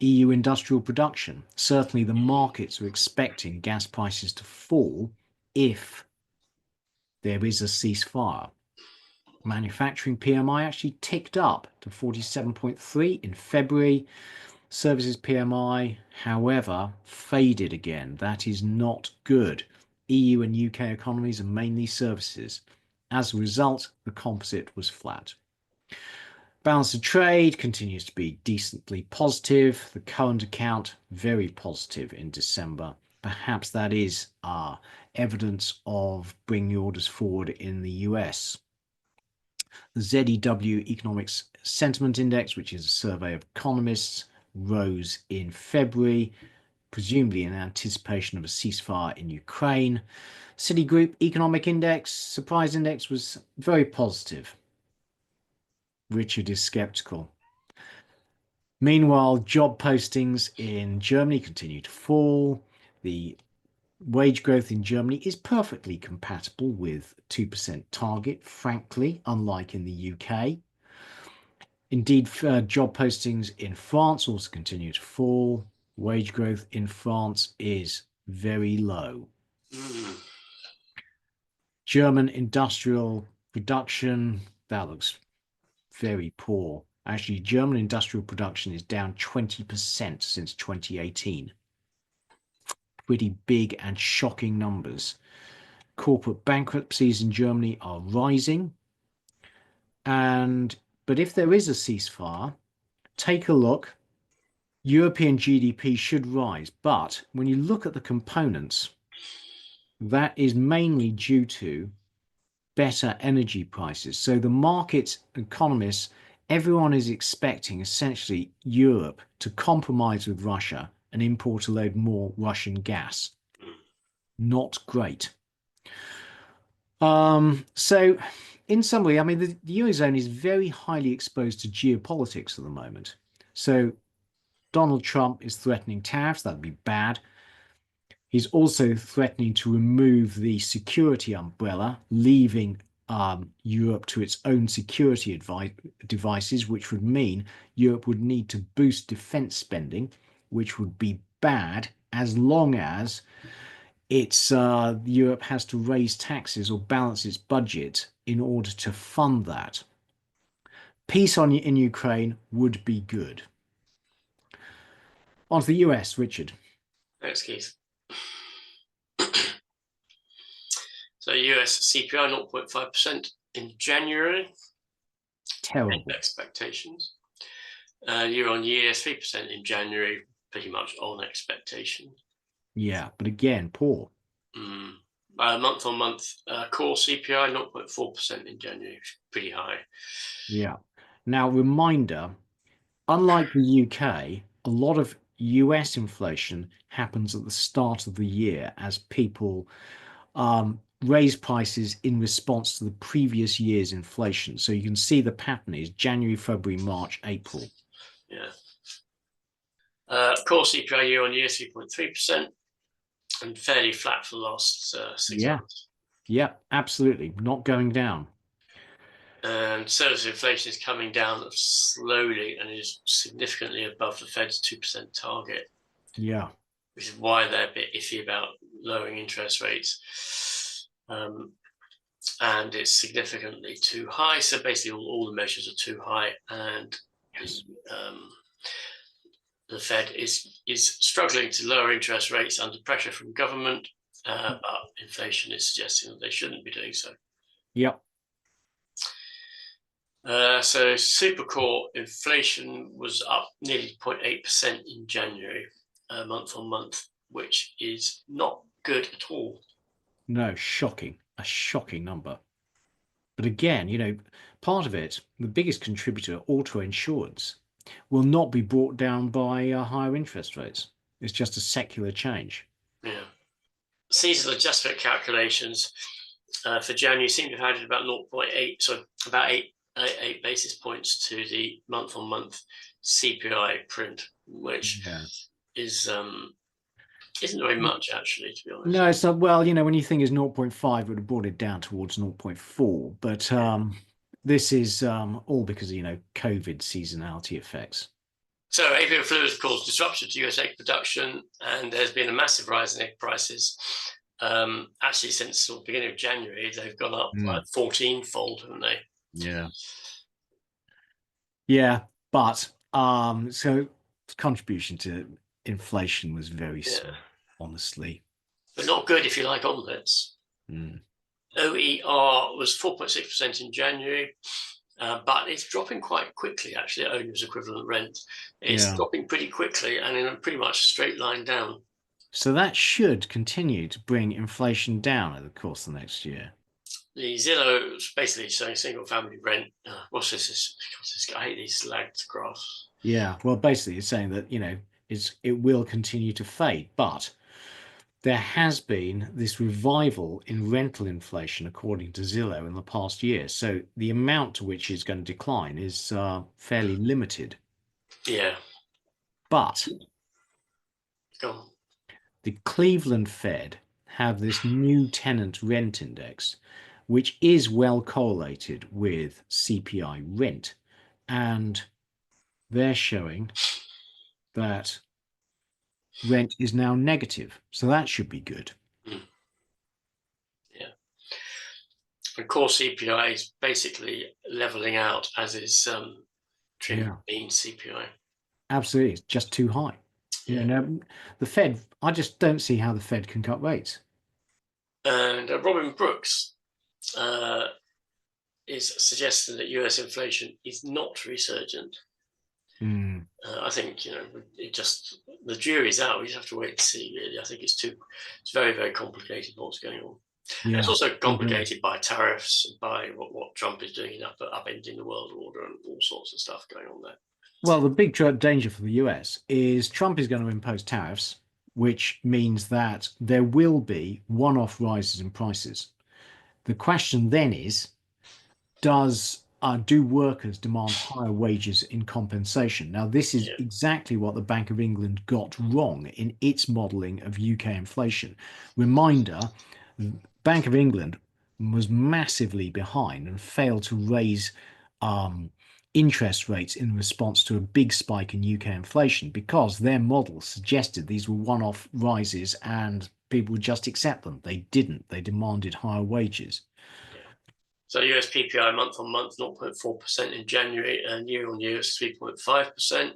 EU industrial production. Certainly the markets are expecting gas prices to fall if there is a ceasefire. Manufacturing PMI actually ticked up to 47.3 in February. Services PMI, however, faded again. That is not good. EU and UK economies are mainly services. As a result, the composite was flat. Balance of trade continues to be decently positive. The current account, very positive in December. Perhaps that is evidence of bringing orders forward in the US. The ZEW Economic Sentiment Index, which is a survey of economists, rose in February, presumably in anticipation of a ceasefire in Ukraine. Citigroup Economic Index, Surprise Index, was very positive. Richard is skeptical. Meanwhile, job postings in Germany continue to fall. The wage growth in Germany is perfectly compatible with 2% target, frankly, unlike in the UK. Indeed, job postings in France also continue to fall. Wage growth in France is very low. German industrial production, that looks very poor. Actually, German industrial production is down 20% since 2018. Pretty big and shocking numbers. Corporate bankruptcies in Germany are rising. But if there is a ceasefire, take a look. European GDP should rise. But when you look at the components, that is mainly due to better energy prices. So the market economists, everyone is expecting essentially Europe to compromise with Russia and import a load more Russian gas. Not great. So in summary, I mean, the Eurozone is very highly exposed to geopolitics at the moment. So Donald Trump is threatening tariffs. That'd be bad. He's also threatening to remove the security umbrella, leaving Europe to its own security devices, which would mean Europe would need to boost defense spending, which would be bad as long as Europe has to raise taxes or balance its budget in order to fund that. Peace in Ukraine would be good. On to the US, Richard. Thanks, Keith. So US CPI 0.5% in January. Terrible. Expectations. Year on year, 3% in January, pretty much on expectation. Yeah, but again, poor. Month on month, core CPI 0.4% in January, pretty high. Yeah. Now, reminder, unlike the UK, a lot of US inflation happens at the start of the year as people raise prices in response to the previous year's inflation. So you can see the pattern is January, February, March, April. Yeah. Core CPI year on year, 3.3%, and fairly flat for the last 6 months. Yeah, absolutely. Not going down. And service inflation is coming down slowly and is significantly above the Fed's 2% target. Yeah. Which is why they're a bit iffy about lowering interest rates. And it's significantly too high. So basically all the measures are too high, and yes. The Fed is struggling to lower interest rates under pressure from government, but inflation is suggesting that they shouldn't be doing so. Yep. So super core inflation was up nearly 0.8% in January, month on month, which is not good at all. No, shocking. A shocking number. But again, part of it, the biggest contributor, auto insurance, will not be brought down by higher interest rates. It's just a secular change. Yeah. Seasonal adjustment calculations for January seem to have added about 0.8, so about 8 basis points to the month-on-month CPI print, which isn't very much, actually, to be honest. No, so well, when you think it's 0.5, it would have brought it down towards 0.4. But this is all because of COVID seasonality effects. So avian flu has caused disruption to US egg production, and there's been a massive rise in egg prices. Actually, since the beginning of January, they've gone up like 14-fold, haven't they? Yeah. Yeah, but so contribution to inflation was very small, honestly. But not good if you like omelets. OER was 4.6% in January, but it's dropping quite quickly, actually, owner's equivalent rent. It's dropping pretty quickly and in a pretty much straight line down. So that should continue to bring inflation down over the course of the next year. The Zillow is basically saying single family rent. What's this? I hate these lagged graphs. Yeah, well, basically it's saying that, it will continue to fade, but there has been this revival in rental inflation, according to Zillow, in the past year. So the amount to which it's going to decline is fairly limited. Yeah. But go on. The Cleveland Fed have this new tenant rent index, which is well correlated with CPI rent. And they're showing that rent is now negative. So that should be good. Yeah. And core CPI is basically leveling out, as is trim mean CPI. Absolutely. It's just too high. Yeah. The Fed, I just don't see how the Fed can cut rates. And Robin Brooks is suggesting that US inflation is not resurgent. I think the jury's out. We just have to wait and see. Really, I think it's very, very complicated what's going on. Yeah. It's also complicated by tariffs, by what Trump is doing upending the world order, and all sorts of stuff going on there. Well, the big danger for the US is Trump is going to impose tariffs, which means that there will be one-off rises in prices. The question then is, do workers demand higher wages in compensation? Now, this is Yeah, exactly what the Bank of England got wrong in its modelling of UK inflation. Reminder, Bank of England was massively behind and failed to raise um, interest rates in response to a big spike in UK inflation because their model suggested these were one-off rises and people would just accept them. They didn't. They demanded higher wages. yeah. So US PPI month on month, 0.4% in January, and year on year is 3.5%,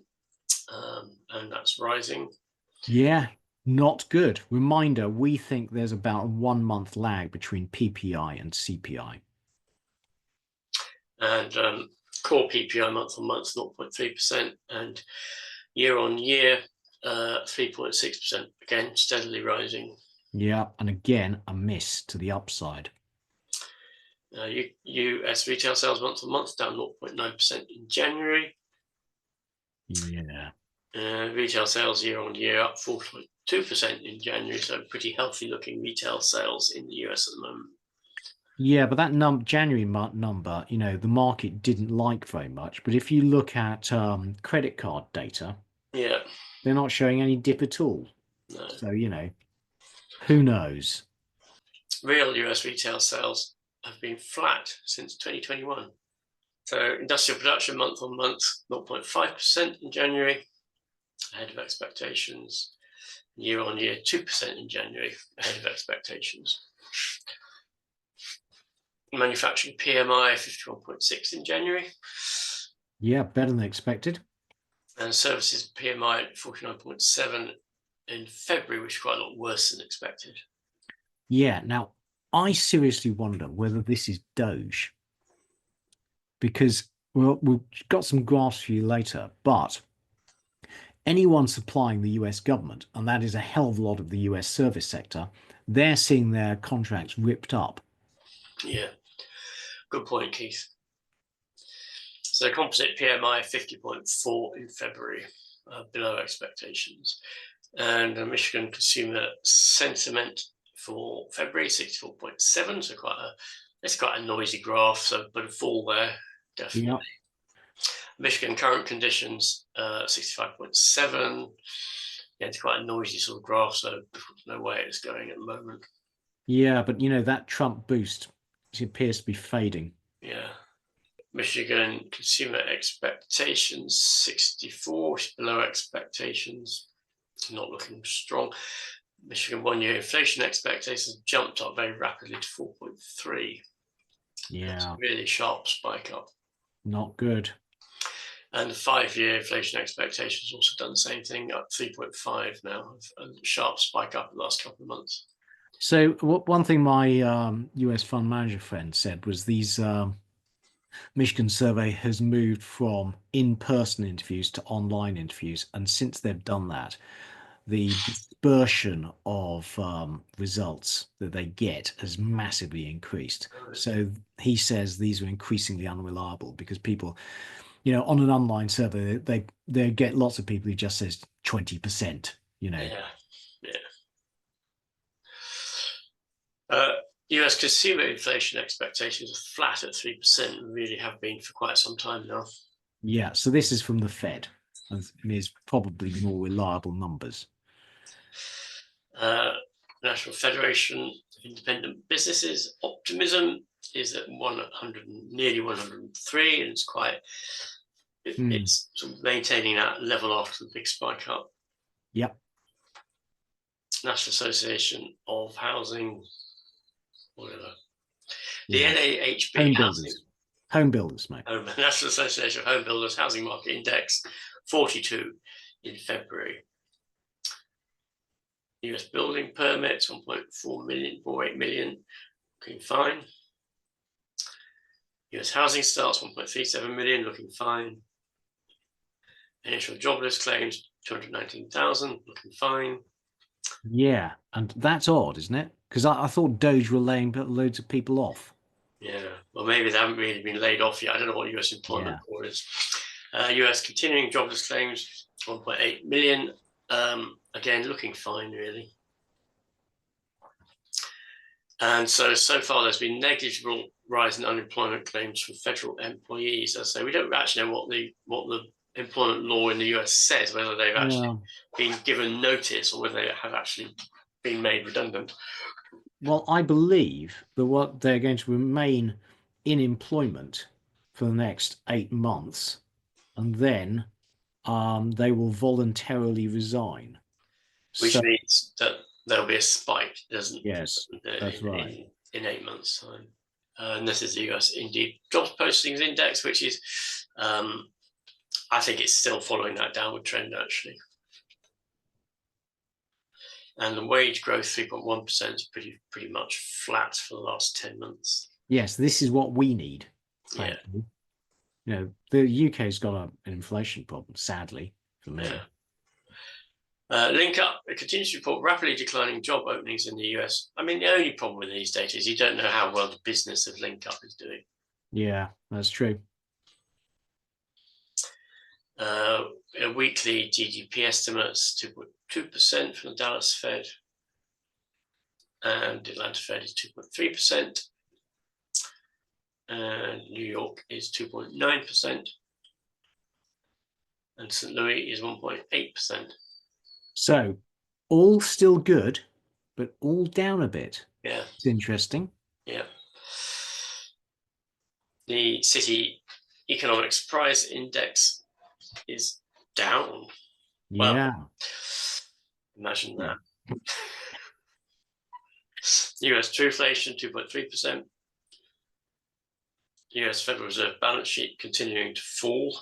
and that's rising. Yeah, not good. Reminder, we think there's about a 1 month lag between PPI and CPI. And core PPI month on month, 0.3%, and year on year, 3.6%. Again, steadily rising. Yeah, and again, a miss to the upside. US retail sales month on month down 0.9% in January. Yeah. Retail sales year on year up 4.2% in January, so pretty healthy looking retail sales in the US at the moment. Yeah, but that January number, the market didn't like very much. But if you look at credit card data, Yeah, they're not showing any dip at all. no. So, who knows? Real US retail sales have been flat since 2021. So industrial production month on month, 0.5% in January, ahead of expectations. Year on year, 2% in January, ahead of expectations. Manufacturing PMI 51.6 in January. Yeah, better than expected. And services PMI 49.7 in February, which is quite a lot worse than expected. Yeah, now I seriously wonder whether this is Doge because we've got some graphs for you later, but anyone supplying the US government, and that is a hell of a lot of the US service sector, they're seeing their contracts ripped up. Yeah, good point, Keith. So composite PMI 50.4 in February, below expectations. And Michigan consumer sentiment for February 64.7, so it's quite a noisy graph, so but a fall there, definitely. Yeah. Michigan current conditions 65.7. Yeah, it's quite a noisy sort of graph, so there's no way it's going at the moment. Yeah, but that Trump boost appears to be fading. Yeah. Michigan consumer expectations 64, below expectations, not looking strong. Michigan 1 year inflation expectations jumped up very rapidly to 4.3. Yeah. That's a really sharp spike up. Not good. And the 5 year inflation expectations also done the same thing, up 3.5 now, a sharp spike up the last couple of months. So one thing my US fund manager friend said was these Michigan survey has moved from in-person interviews to online interviews. And since they've done that, the dispersion of results that they get has massively increased. So he says these are increasingly unreliable because people, on an online survey, they get lots of people who just says 20%, Yeah, yeah. US consumer inflation expectations are flat at 3%, and really have been for quite some time now. Yeah, so this is from the Fed, and is probably more reliable numbers. National Federation of Independent Businesses optimism is at 100, nearly 103, and it's sort of maintaining that level after the big spike up. Yep. National Association of Housing, whatever. The Yeah. NAHB Home builders, mate. National Association of Home Builders Housing Market Index 42 in February. US building permits 1.4 million, 4.8 million, looking fine. US housing starts 1.37 million, looking fine. Initial jobless claims 219,000, looking fine. Yeah, and that's odd, isn't it? Because I thought Doge were laying loads of people off. Yeah, well, maybe they haven't really been laid off yet. I don't know what US employment report is. US continuing jobless claims, 1.8 million. Again, looking fine, really. And so far, there's been negligible rise in unemployment claims from federal employees. As I say, we don't actually know what the employment law in the US says, whether they've actually been given notice or whether they have actually been made redundant. Well, I believe that they're going to remain in employment for the next 8 months, and then they will voluntarily resign. Which means that there'll be a spike, doesn't? Yes, that's right. In 8 months' time. And this is the US Indeed Jobs Postings Index, which is, I think it's still following that downward trend, actually. And the wage growth, 3.1%, is pretty much flat for the last 10 months. Yes, this is what we need. Yeah. You know, the UK's got an inflation problem, sadly, for me. Yeah. LinkUp, it continues to report rapidly declining job openings in the US. I mean, the only problem with these data is you don't know how well the business of LinkUp is doing. Yeah, that's true. Weekly GDP estimates, 2.2% from the Dallas Fed, and Atlanta Fed is 2.3%, and New York is 2.9%, and St. Louis is 1.8%. So, all still good, but all down a bit. Yeah. It's interesting. Yeah. The City Economics Price Index is down. Yeah. Well, imagine that. US Trueflation, 2.3%. US Federal Reserve balance sheet continuing to fall.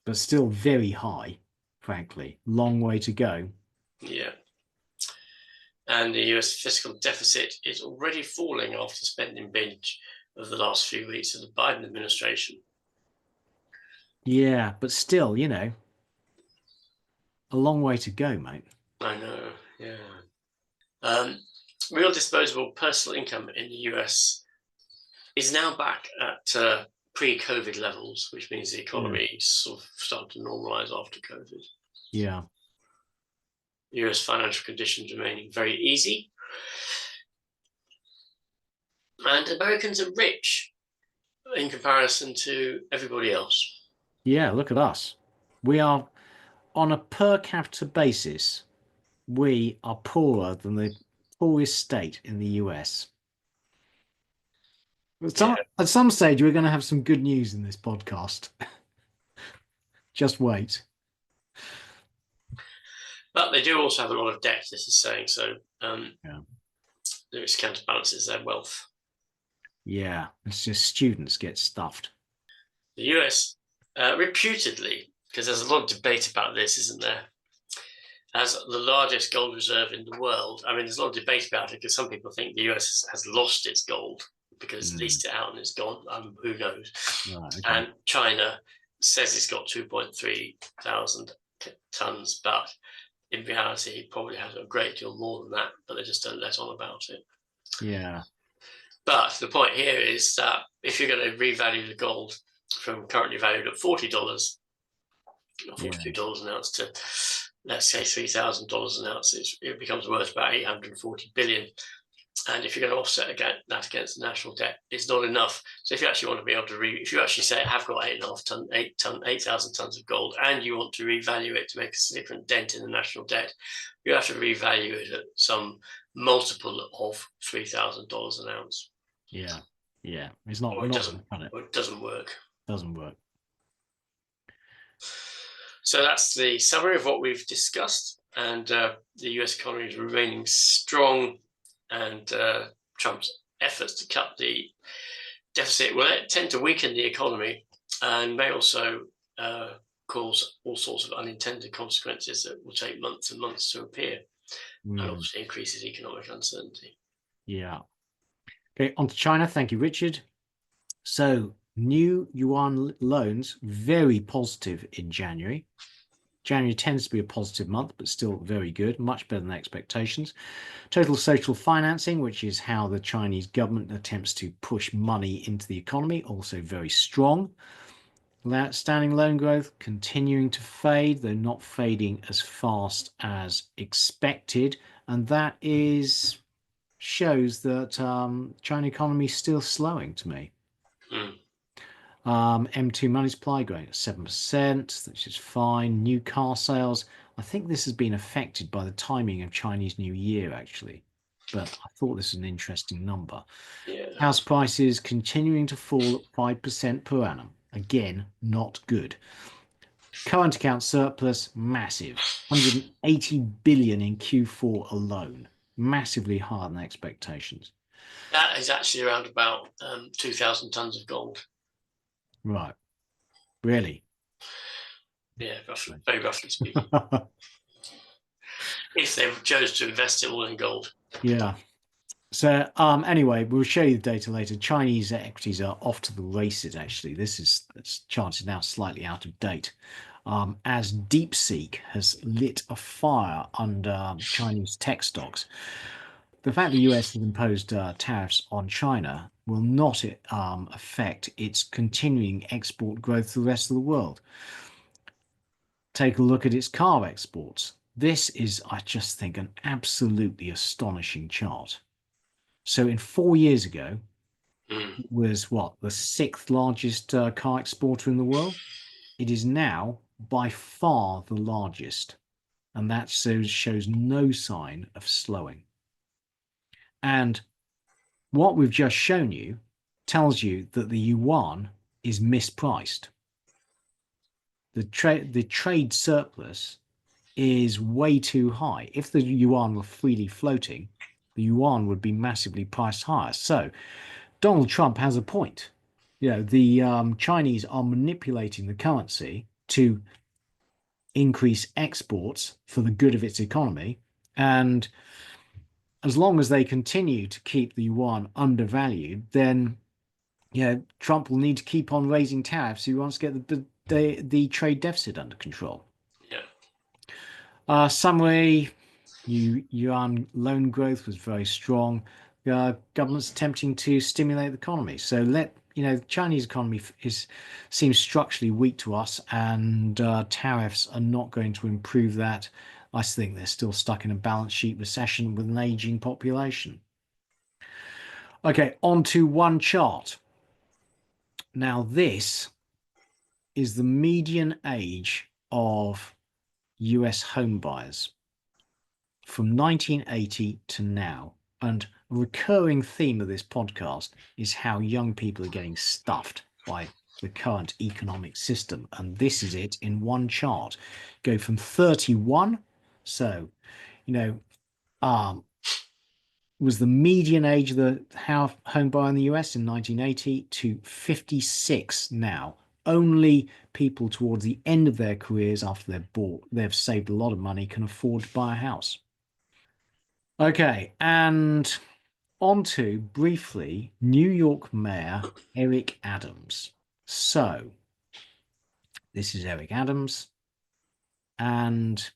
But still very high, frankly. Long way to go. Yeah. And the US fiscal deficit is already falling after the spending binge of the last few weeks of the Biden administration. Yeah, but still, you know, a long way to go, mate. I know, yeah. Real disposable personal income in the US is now back at pre-COVID levels, which means the economy sort of started to normalize after COVID. Yeah. US financial conditions remaining very easy. And Americans are rich in comparison to everybody else. Yeah, look at us. We are, on a per capita basis, we are poorer than the poorest state in the US. At some stage, we're going to have some good news in this podcast. Just wait. But they do also have a lot of debt, this is saying, so this counterbalances their wealth. Yeah, it's just students get stuffed. The US, reputedly, because there's a lot of debate about this, isn't there, has the largest gold reserve in the world. I mean, there's a lot of debate about it because some people think the US has lost its gold because it's leased it out and it's gone. Who knows? Right, okay. And China says it's got 2.3 thousand tons, but in reality, it probably has a great deal more than that, but they just don't let on about it. Yeah. But the point here is that if you're going to revalue the gold from currently valued at $40 or $42 an ounce to, let's say, $3,000 an ounce, it becomes worth about 840 billion. And if you're going to offset that against the national debt, it's not enough. So if you actually want to be able to if you actually say, I've got 8,000 tons of gold, and you want to revalue it to make a significant dent in the national debt, you have to revalue it at some multiple of $3,000 an ounce. Yeah, yeah. It's not. Or it doesn't work. Doesn't work. So that's the summary of what we've discussed, and the US economy is remaining strong. And Trump's efforts to cut the deficit will tend to weaken the economy and may also cause all sorts of unintended consequences that will take months and months to appear, and obviously increases economic uncertainty. Yeah. Okay, on to China. Thank you, Richard. So new yuan loans, very positive in January. January tends to be a positive month, but still very good, much better than expectations. Total social financing, which is how the Chinese government attempts to push money into the economy, also very strong. Outstanding loan growth continuing to fade, though not fading as fast as expected, and that shows that China economy is still slowing to me. Mm. M2 money supply growing at 7%, which is fine. New car sales, I think this has been affected by the timing of Chinese New Year, actually. But I thought this was an interesting number. Yeah. House prices continuing to fall at 5% per annum. Again, not good. Current account surplus, massive. 180 billion in Q4 alone. Massively higher than expectations. That is actually around about 2,000 tons of gold. Right. Really? Yeah, very roughly speaking. If they chose to invest it all in gold. Yeah. So anyway, we'll show you the data later. Chinese equities are off to the races, actually. This chart is now slightly out of date. As DeepSeek has lit a fire under Chinese tech stocks. The fact the US has imposed tariffs on China will not affect its continuing export growth to the rest of the world. Take a look at its car exports. This is, I just think, an absolutely astonishing chart. So in 4 years ago, it was what, the sixth largest car exporter in the world? It is now by far the largest, and that shows no sign of slowing. And what we've just shown you tells you that the yuan is mispriced. The trade surplus is way too high. If the yuan were freely floating, the yuan would be massively priced higher. So Donald Trump has a point. The Chinese are manipulating the currency to increase exports for the good of its economy. And as long as they continue to keep the yuan undervalued, then Trump will need to keep on raising tariffs if he wants to get the trade deficit under control. Yeah. Summary, yuan loan growth was very strong. Government's attempting to stimulate the economy. So the Chinese economy seems structurally weak to us, and tariffs are not going to improve that. I think they're still stuck in a balance sheet recession with an aging population. Okay, on to one chart. Now, this is the median age of US home buyers from 1980 to now. And a recurring theme of this podcast is how young people are getting stuffed by the current economic system. And this is it in one chart. Go from 31. So, was the median age of the home buyer in the US in 1980 to 56 now. Only people towards the end of their careers after they've saved a lot of money, can afford to buy a house. Okay, and on to briefly New York Mayor Eric Adams. So this is Eric Adams, and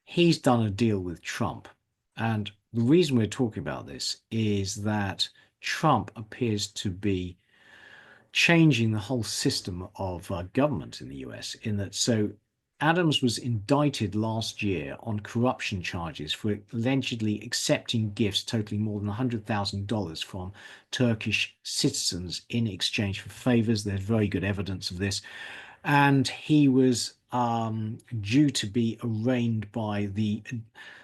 he's done a deal with Trump. And the reason we're talking about this is that Trump appears to be changing the whole system of government in the US, in that Adams was indicted last year on corruption charges for allegedly accepting gifts totaling more than $100,000 from Turkish citizens in exchange for favors. There's very good evidence of this. And he was due to be arraigned by the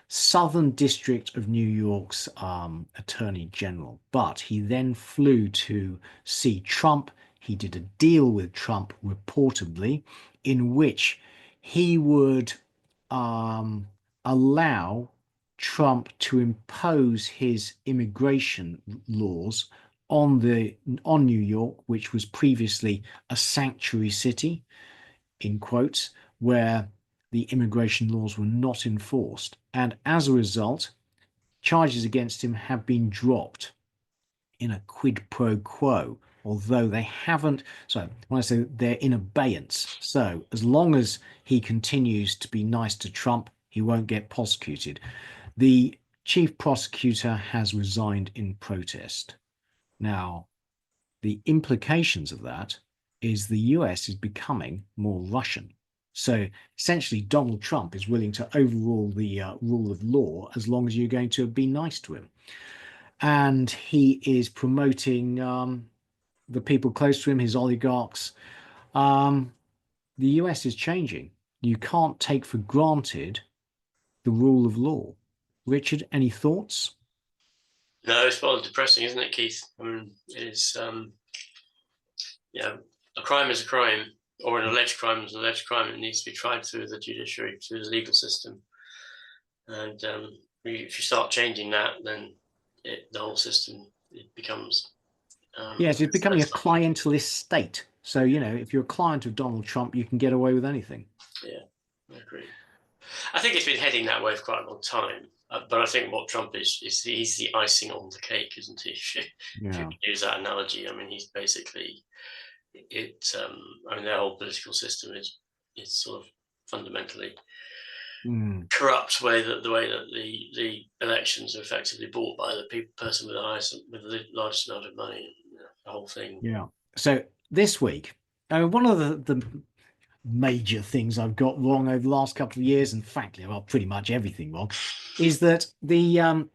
Southern District of New York's Attorney General. But he then flew to see Trump. He did a deal with Trump, reportedly, in which he would allow Trump to impose his immigration laws on New York, which was previously a sanctuary city, in quotes, where the immigration laws were not enforced. And as a result, charges against him have been dropped in a quid pro quo, although they haven't. So when I say they're in abeyance, so as long as he continues to be nice to Trump, he won't get prosecuted. The chief prosecutor has resigned in protest. Now, the implications of that is the US is becoming more Russian. So essentially, Donald Trump is willing to overrule the rule of law as long as you're going to be nice to him. And he is promoting the people close to him, his oligarchs. Um, the US is changing. You can't take for granted the rule of law. Richard, any thoughts? No, it's rather depressing, isn't it, Keith? I mean, it is. A crime is a crime, or an alleged crime is an alleged crime. It needs to be tried through the judiciary, through the legal system. And if you start changing that, then the whole system becomes. Yes, it's becoming a clientelist state. So, if you're a client of Donald Trump, you can get away with anything. Yeah, I agree. I think it's been heading that way for quite a long time. But I think what Trump is he's the icing on the cake, isn't he? If you can use that analogy, I mean, he's basically it. I mean, their whole political system is sort of fundamentally corrupt the way that the elections are effectively bought by the person with the largest amount of money. The whole thing. Yeah. So this week, one of the major things I've got wrong over the last couple of years, and frankly, I've got pretty much everything wrong, is that the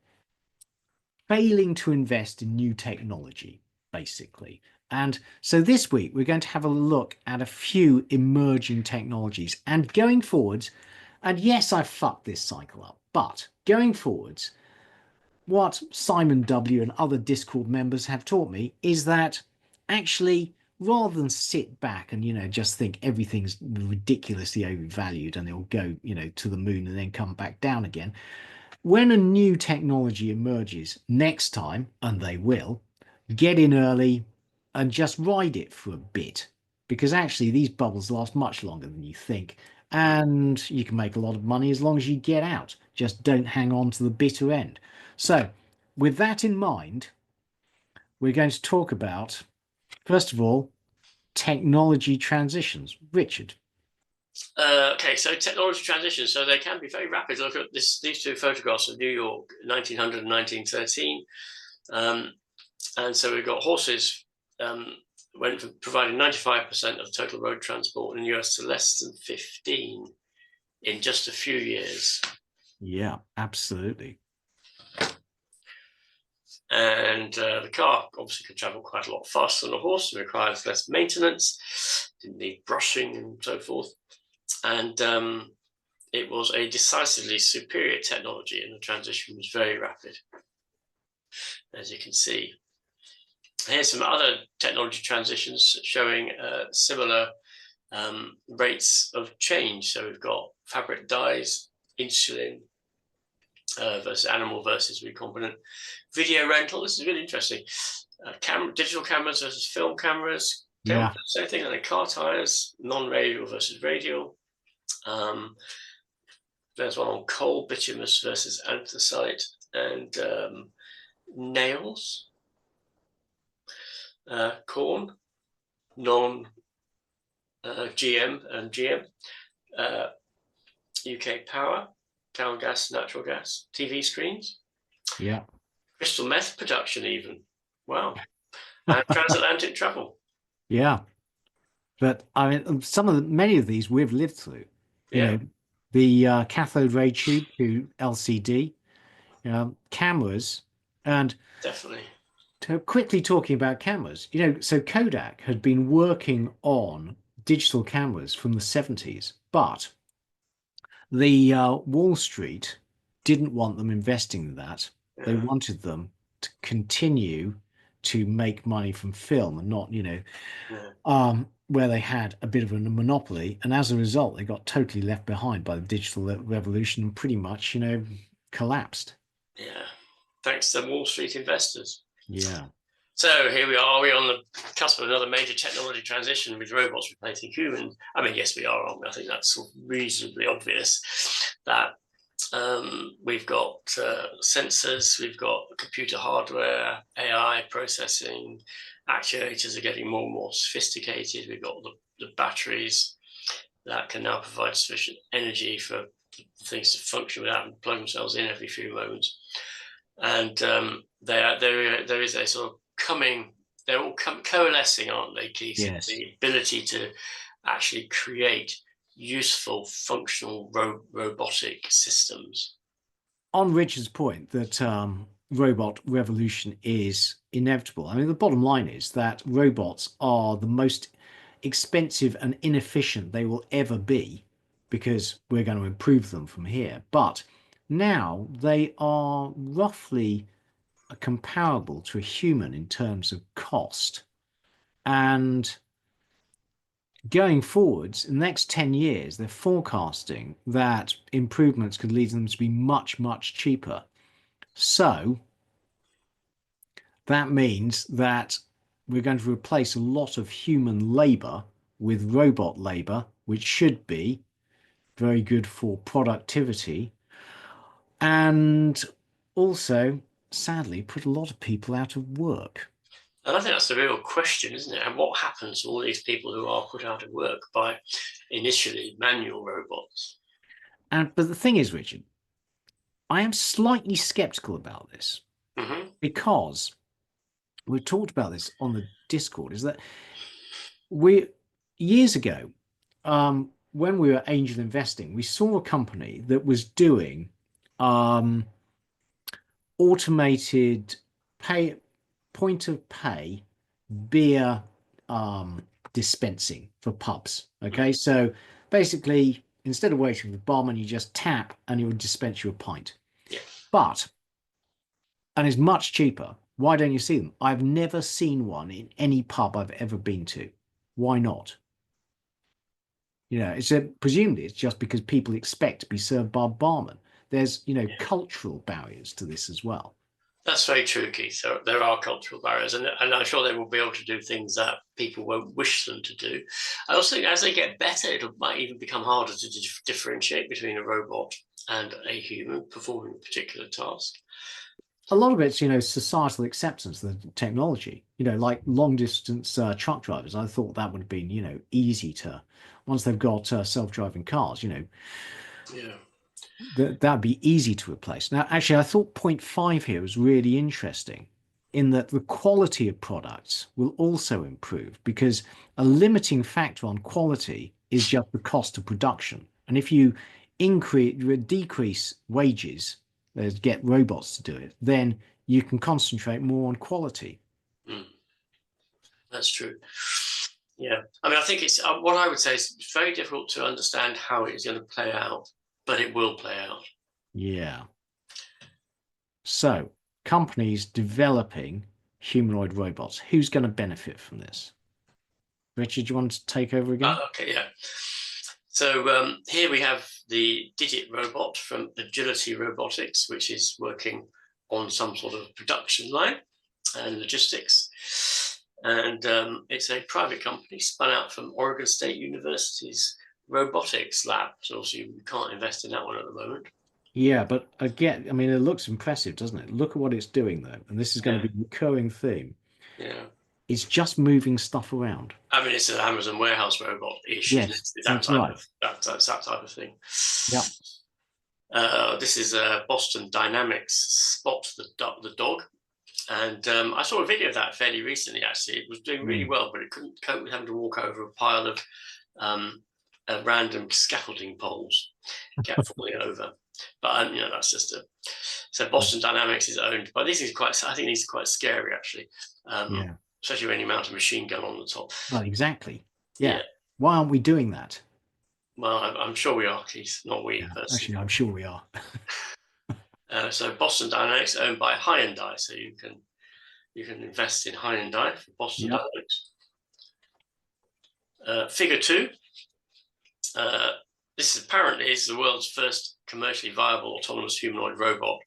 failing to invest in new technology, basically. And so this week, we're going to have a look at a few emerging technologies. And going forwards, and yes, I fucked this cycle up, but going forwards, what Simon W. and other Discord members have taught me is that actually, rather than sit back and, just think everything's ridiculously overvalued and it'll go, to the moon and then come back down again, when a new technology emerges next time, and they will, get in early and just ride it for a bit. Because actually, these bubbles last much longer than you think. And you can make a lot of money as long as you get out. Just don't hang on to the bitter end. So, with that in mind, we're going to talk about, first of all, technology transitions. Richard. Okay, so technology transitions. So they can be very rapid. Look at these two photographs of New York, 1900 and 1913. And so we've got horses went from providing 95% of total road transport in the US to less than 15 in just a few years. Yeah, absolutely. And the car obviously could travel quite a lot faster than a horse and requires less maintenance, didn't need brushing and so forth. And it was a decisively superior technology, and the transition was very rapid, as you can see. Here's some other technology transitions showing similar rates of change. So we've got fabric dyes, insulin versus animal versus recombinant, video rental. This is really interesting. Digital cameras versus film cameras. Yeah. Same thing. And then car tires, non-radial versus radial. There's one on coal, bituminous versus anthracite, and nails. Corn, non-GM and GM. UK power, town gas, natural gas, TV screens. Yeah. Crystal meth production even. Wow. And transatlantic travel. Yeah. But I mean, many of these we've lived through. Yeah. The cathode ray tube to LCD, cameras, and definitely. Quickly talking about cameras, so Kodak had been working on digital cameras from the 70s, but the Wall Street didn't want them investing in that. Yeah. They wanted them to continue to make money from film and not, where they had a bit of a monopoly. And as a result, they got totally left behind by the digital revolution and pretty much, collapsed. Yeah. Thanks to Wall Street investors. Yeah. So here we are. Are we on the cusp of another major technology transition with robots replacing humans? I mean, yes, we are. I think that's reasonably obvious that we've got sensors, we've got computer hardware, AI processing, actuators are getting more and more sophisticated. We've got the batteries that can now provide sufficient energy for things to function without them plug themselves in every few moments. And there is a sort of coming they're all coalescing, aren't they, Keith? Yes. The ability to actually create useful, functional robotic systems. On Richard's point that robot revolution is inevitable, I mean, the bottom line is that robots are the most expensive and inefficient they will ever be because we're going to improve them from here. But now they are roughly comparable to a human in terms of cost. And going forwards, in the next 10 years, they're forecasting that improvements could lead them to be much, much cheaper. So that means that we're going to replace a lot of human labor with robot labor, which should be very good for productivity and also, sadly, put a lot of people out of work. And I think that's the real question, isn't it? And what happens to all these people who are put out of work by initially manual robots? But the thing is, Richard, I am slightly skeptical about this Mm-hmm. because we've talked about this on the Discord, is that we years ago, when we were angel investing, we saw a company that was doing um, automated pay point of pay beer um, dispensing for pubs. Okay, so basically, instead of waiting for the barman, you just tap and it would dispense you a pint. Yeah. But and it's much cheaper. Why don't you see them? I've never seen one in any pub I've ever been to. Why not? It's presumably it's just because people expect to be served by a barman. There's, Yeah. cultural barriers to this as well. That's very true, Keith. There are cultural barriers, and I'm sure they will be able to do things that people won't wish them to do. I also think as they get better, it might even become harder to differentiate between a robot and a human performing a particular task. A lot of it's, societal acceptance of the technology. Like long distance truck drivers. I thought that would have been, easy to once they've got self-driving cars. Yeah. That'd be easy to replace. Now, actually, I thought point five here was really interesting in that the quality of products will also improve because a limiting factor on quality is just the cost of production. And if you decrease wages, get robots to do it, then you can concentrate more on quality. Mm. That's true. Yeah, I mean, I think it's what I would say is it's very difficult to understand how it is going to play out, but it will play out. Yeah. So, companies developing humanoid robots, who's going to benefit from this? Richard, do you want to take over again? Okay, yeah. So here we have the Digit robot from Agility Robotics, which is working on some sort of production line and logistics. And it's a private company spun out from Oregon State University's robotics lab. So obviously you can't invest in that one at the moment. Yeah, but again, I mean, it looks impressive, doesn't it? Look at what it's doing, though. And this is going to be a recurring theme. Yeah. It's just moving stuff around. I mean, it's an Amazon warehouse robot-ish. Yes, it's that's right. That's that type of thing. Yeah. This is Boston Dynamics Spot the dog. And I saw a video of that fairly recently, actually. It was doing really well, but it couldn't cope with having to walk over a pile of random scaffolding poles. It kept falling over. But, that's just So Boston Dynamics is owned by, I think these are quite scary, actually. Yeah. Especially when you mount a machine gun on the top. Well, exactly. Yeah. Why aren't we doing that? Well, I'm sure we are, Keith, not we. Yeah, actually, I'm sure we are. So Boston Dynamics owned by Hyundai, so you can invest in Hyundai for Boston Dynamics. Figure 2. This is the world's first commercially viable autonomous humanoid robot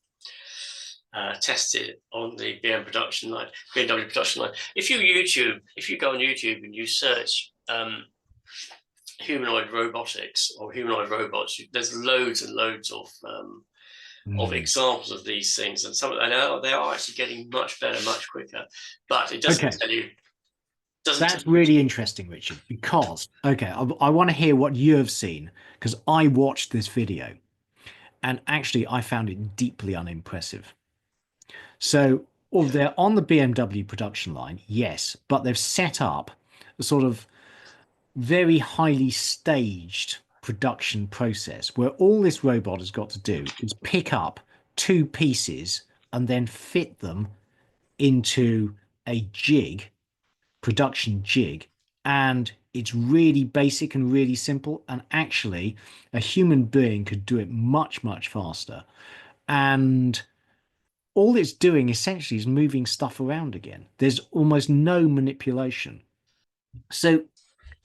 tested on the BMW production line. If you go on YouTube and you search humanoid robotics or humanoid robots, there's loads and loads of examples of these things, and they are actually getting much better, much quicker. But it doesn't tell you. That's really interesting, Richard, because I want to hear what you have seen because I watched this video, and actually I found it deeply unimpressive. So or they're on the BMW production line, yes, but they've set up a sort of very highly staged production process where all this robot has got to do is pick up two pieces and then fit them into a jig, production jig. And it's really basic and really simple. And actually, a human being could do it much, much faster. And all it's doing essentially is moving stuff around again. There's almost no manipulation. So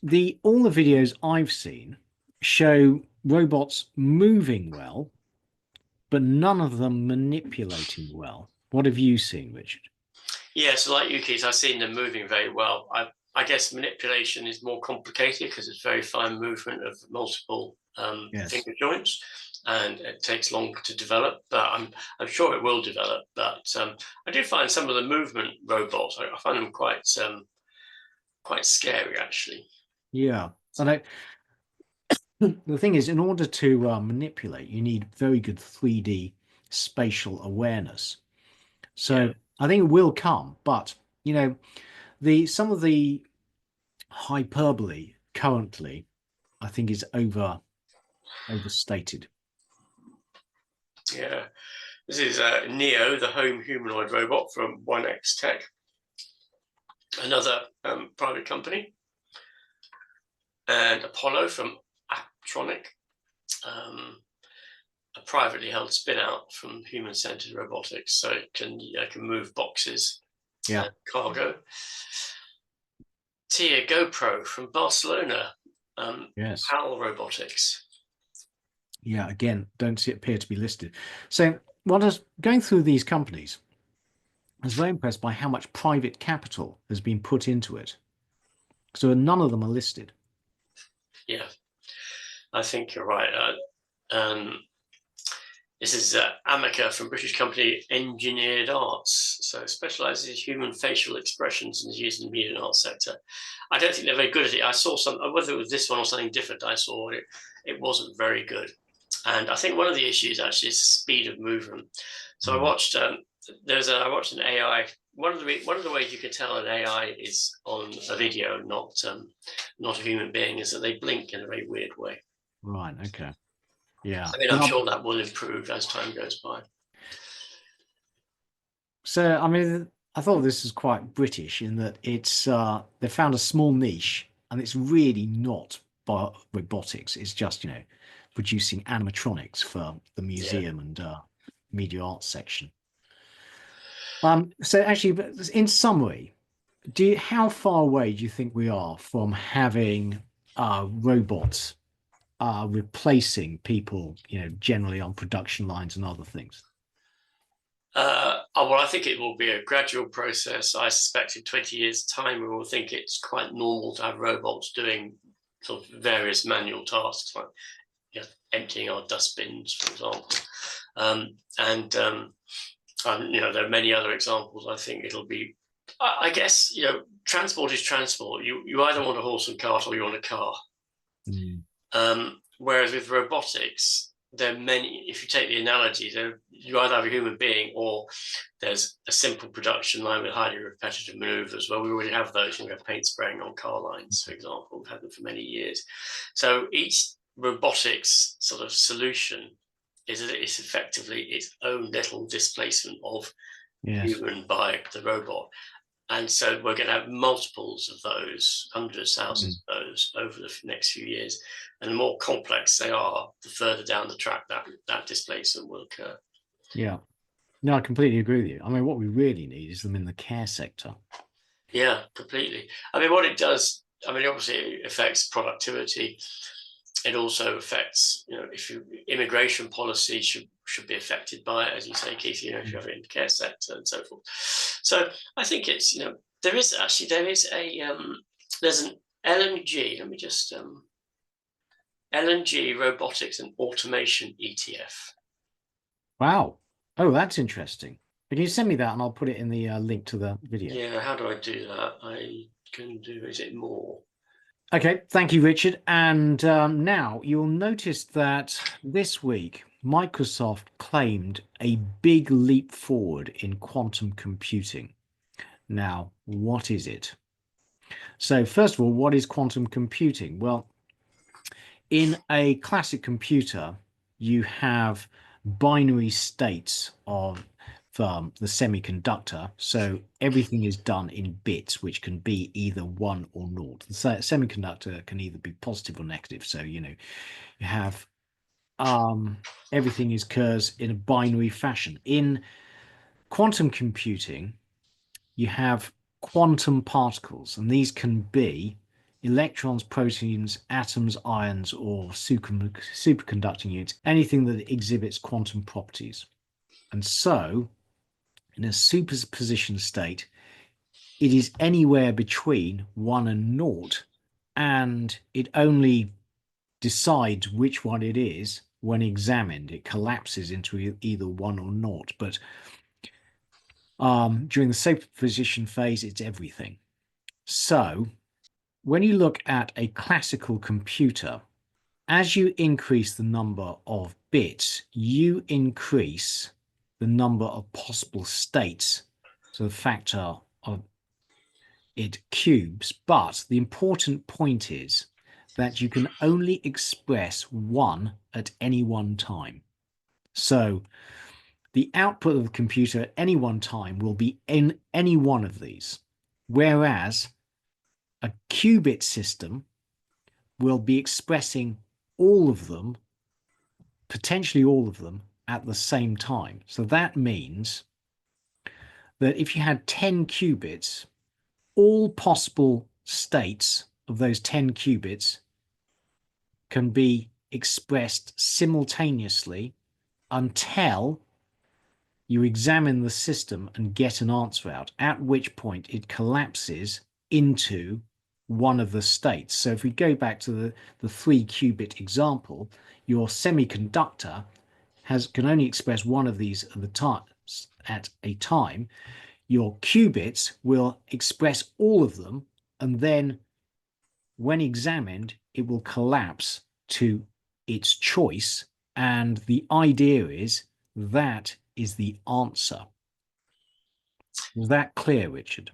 the all the videos I've seen show robots moving well, but none of them manipulating well. What have you seen, Richard? Yeah, so like you, Keith, I've seen them moving very well. I guess manipulation is more complicated because it's very fine movement of multiple Yes. finger joints, and it takes longer to develop. But I'm sure it will develop. But I do find some of the movement robots, I find them quite scary, actually. Yeah. And the thing is, in order to manipulate, you need very good 3D spatial awareness. So Yeah. I think it will come, but you know, the some of the hyperbole currently, I think, is overstated. Yeah. This is Neo, the home humanoid robot from 1X Tech, another private company, and Apollo from Aptronic, a privately held spin-out from human-centered robotics, so it can move boxes, Yeah. cargo. Tia GoPro from Barcelona, Yes. PAL Robotics. Yeah. Again, don't see it appear to be listed. So what is going through these companies? I was very impressed by how much private capital has been put into it. So none of them are listed. Yeah, I think you're right. This is Amica from British company Engineered Arts. So it specializes in human facial expressions and is used in the media and arts sector. I don't think they're very good at it. I saw some, whether it was this one or something different, I saw it wasn't very good. And I think one of the issues actually is the speed of movement. So I watched I watched an AI. One of the ways you can tell an AI is on a video, not a human being, is that they blink in a very weird way. Right. Okay. Yeah. I mean, I'm sure that will improve as time goes by. So, I mean, I thought this was quite British in that it's they found a small niche and it's really not robotics. It's just, producing animatronics for the museum and media arts section. So actually, but in summary, how far away do you think we are from having robots replacing people, generally on production lines and other things? Well, I think it will be a gradual process. I suspect in 20 years' time, we will think it's quite normal to have robots doing sort of various manual tasks, like emptying our dustbins, for example. There are many other examples. I think it'll be, I guess, transport is transport. You either want a horse and cart or you want a car. Whereas with robotics, there are many, if you take the analogy, you either have a human being or there's a simple production line with highly repetitive maneuvers. Well, we already have those. We have paint spraying on car lines, for example. We've had them for many years. So each robotics sort of solution is effectively its own little displacement of human by the robot. And so we're going to have multiples of those, hundreds, thousands of those over the next few years. And the more complex they are, the further down the track that displacement will occur. Yeah. No, I completely agree with you. I mean, what we really need is them in the care sector. Yeah, completely. I mean, what it does, obviously it affects productivity. It also affects, immigration policy should be affected by it, as you say, Keith, if you have it in the care sector and so forth. So I think it's, there's an LNG, let me just, LNG Robotics and Automation ETF. Wow. Oh, that's interesting. Can you send me that and I'll put it in the link to the video? Yeah, how do I do that? I can do, is it more? Okay, thank you, Richard. And now you'll notice that this week Microsoft claimed a big leap forward in quantum computing. Now, what is it? So first of all, what is quantum computing? Well, in a classic computer, you have binary states of the semiconductor. So everything is done in bits, which can be either one or naught. The semiconductor can either be positive or negative. So, you have everything occurs in a binary fashion. In quantum computing, you have quantum particles, and these can be electrons, proteins, atoms, ions, or superconducting units, anything that exhibits quantum properties. And so, in a superposition state, it is anywhere between 1 and naught, and it only decides which one it is when examined. It collapses into either 1 or naught. But during the superposition phase, it's everything. So when you look at a classical computer, as you increase the number of bits, you increase the number of possible states. So the factor of it cubes. But the important point is that you can only express one at any one time. So the output of the computer at any one time will be in any one of these, whereas a qubit system will be expressing all of them, potentially all of them, at the same time. So that means that if you had 10 qubits, all possible states of those 10 qubits can be expressed simultaneously until you examine the system and get an answer out, at which point it collapses into one of the states. So if we go back to the 3-qubit example, your semiconductor can only express one of these at a time. Your qubits will express all of them, and then when examined, it will collapse to its choice. And the idea is that is the answer. Was that clear, Richard?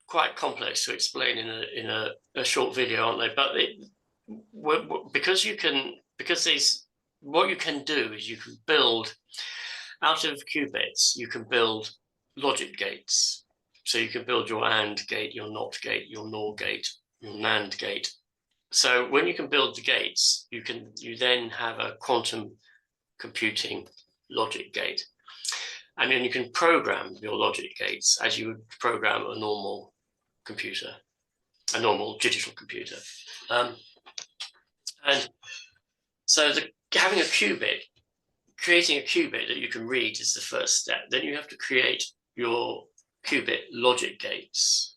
Quite complex to explain in a short video, aren't they? But because what you can do is you can build out of qubits, you can build logic gates. So you can build your AND gate, your NOT gate, your NOR gate, your NAND gate. So when you can build the gates, you then have a quantum computing logic gate. And then you can program your logic gates as you would program a normal computer, a normal digital computer. And so having a qubit, creating a qubit that you can read is the first step. Then you have to create your qubit logic gates.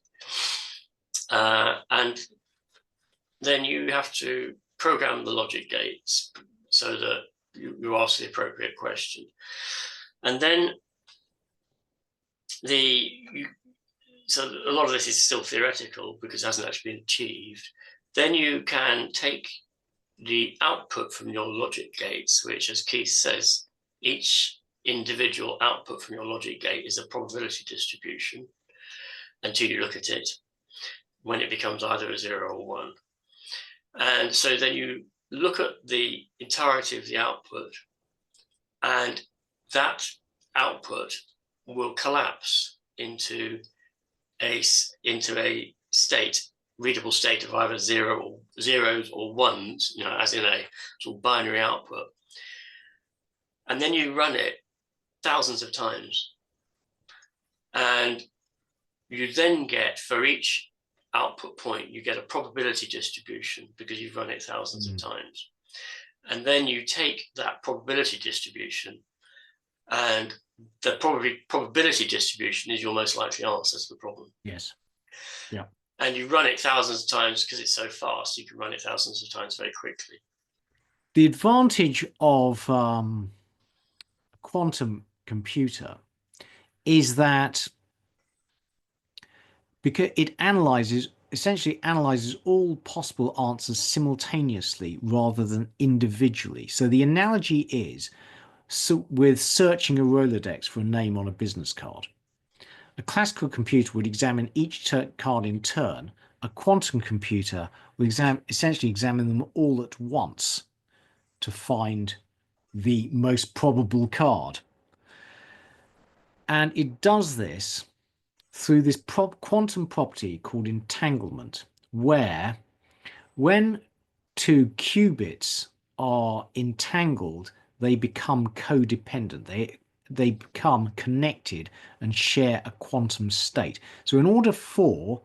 And then you have to program the logic gates so that you ask the appropriate question. And then so a lot of this is still theoretical because it hasn't actually been achieved. Then you can take the output from your logic gates, which, as Keith says, each individual output from your logic gate is a probability distribution until you look at it, when it becomes either a 0 or 1. And so then you look at the entirety of the output, and that output will collapse into a readable state of either zeros or ones, as in a sort of binary output. And then you run it thousands of times. And you then get, for each output point, you get a probability distribution because you've run it thousands of times. And then you take that probability distribution, and the probability distribution is your most likely answer to the problem. Yes. Yeah. And you run it thousands of times because it's so fast, you can run it thousands of times very quickly. The advantage of a quantum computer is that because it analyzes essentially analyzes all possible answers simultaneously rather than individually. So the analogy is with searching a Rolodex for a name on a business card. A classical computer would examine each card in turn. A quantum computer will essentially examine them all at once to find the most probable card. And it does this through this quantum property called entanglement, where when two qubits are entangled, they become codependent. They become connected and share a quantum state. So in order for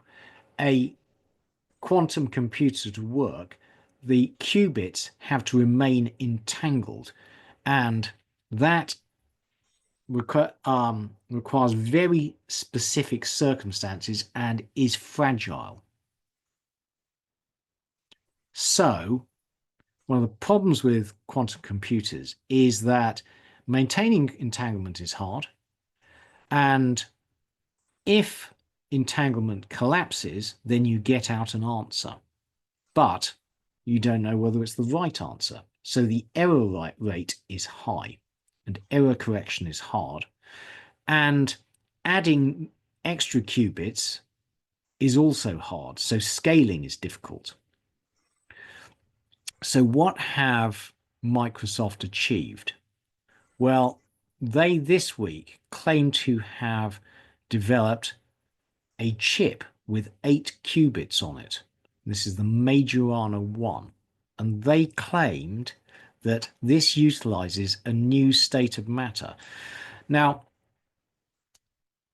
a quantum computer to work, the qubits have to remain entangled, and that requires very specific circumstances and is fragile. So one of the problems with quantum computers is that maintaining entanglement is hard, and if entanglement collapses, then you get out an answer, but you don't know whether it's the right answer. So the error rate is high, and error correction is hard, and adding extra qubits is also hard. So scaling is difficult. So what have Microsoft achieved? Well, they this week claim to have developed a chip with 8 qubits on it. This is the Majorana 1. And they claimed that this utilizes a new state of matter. Now,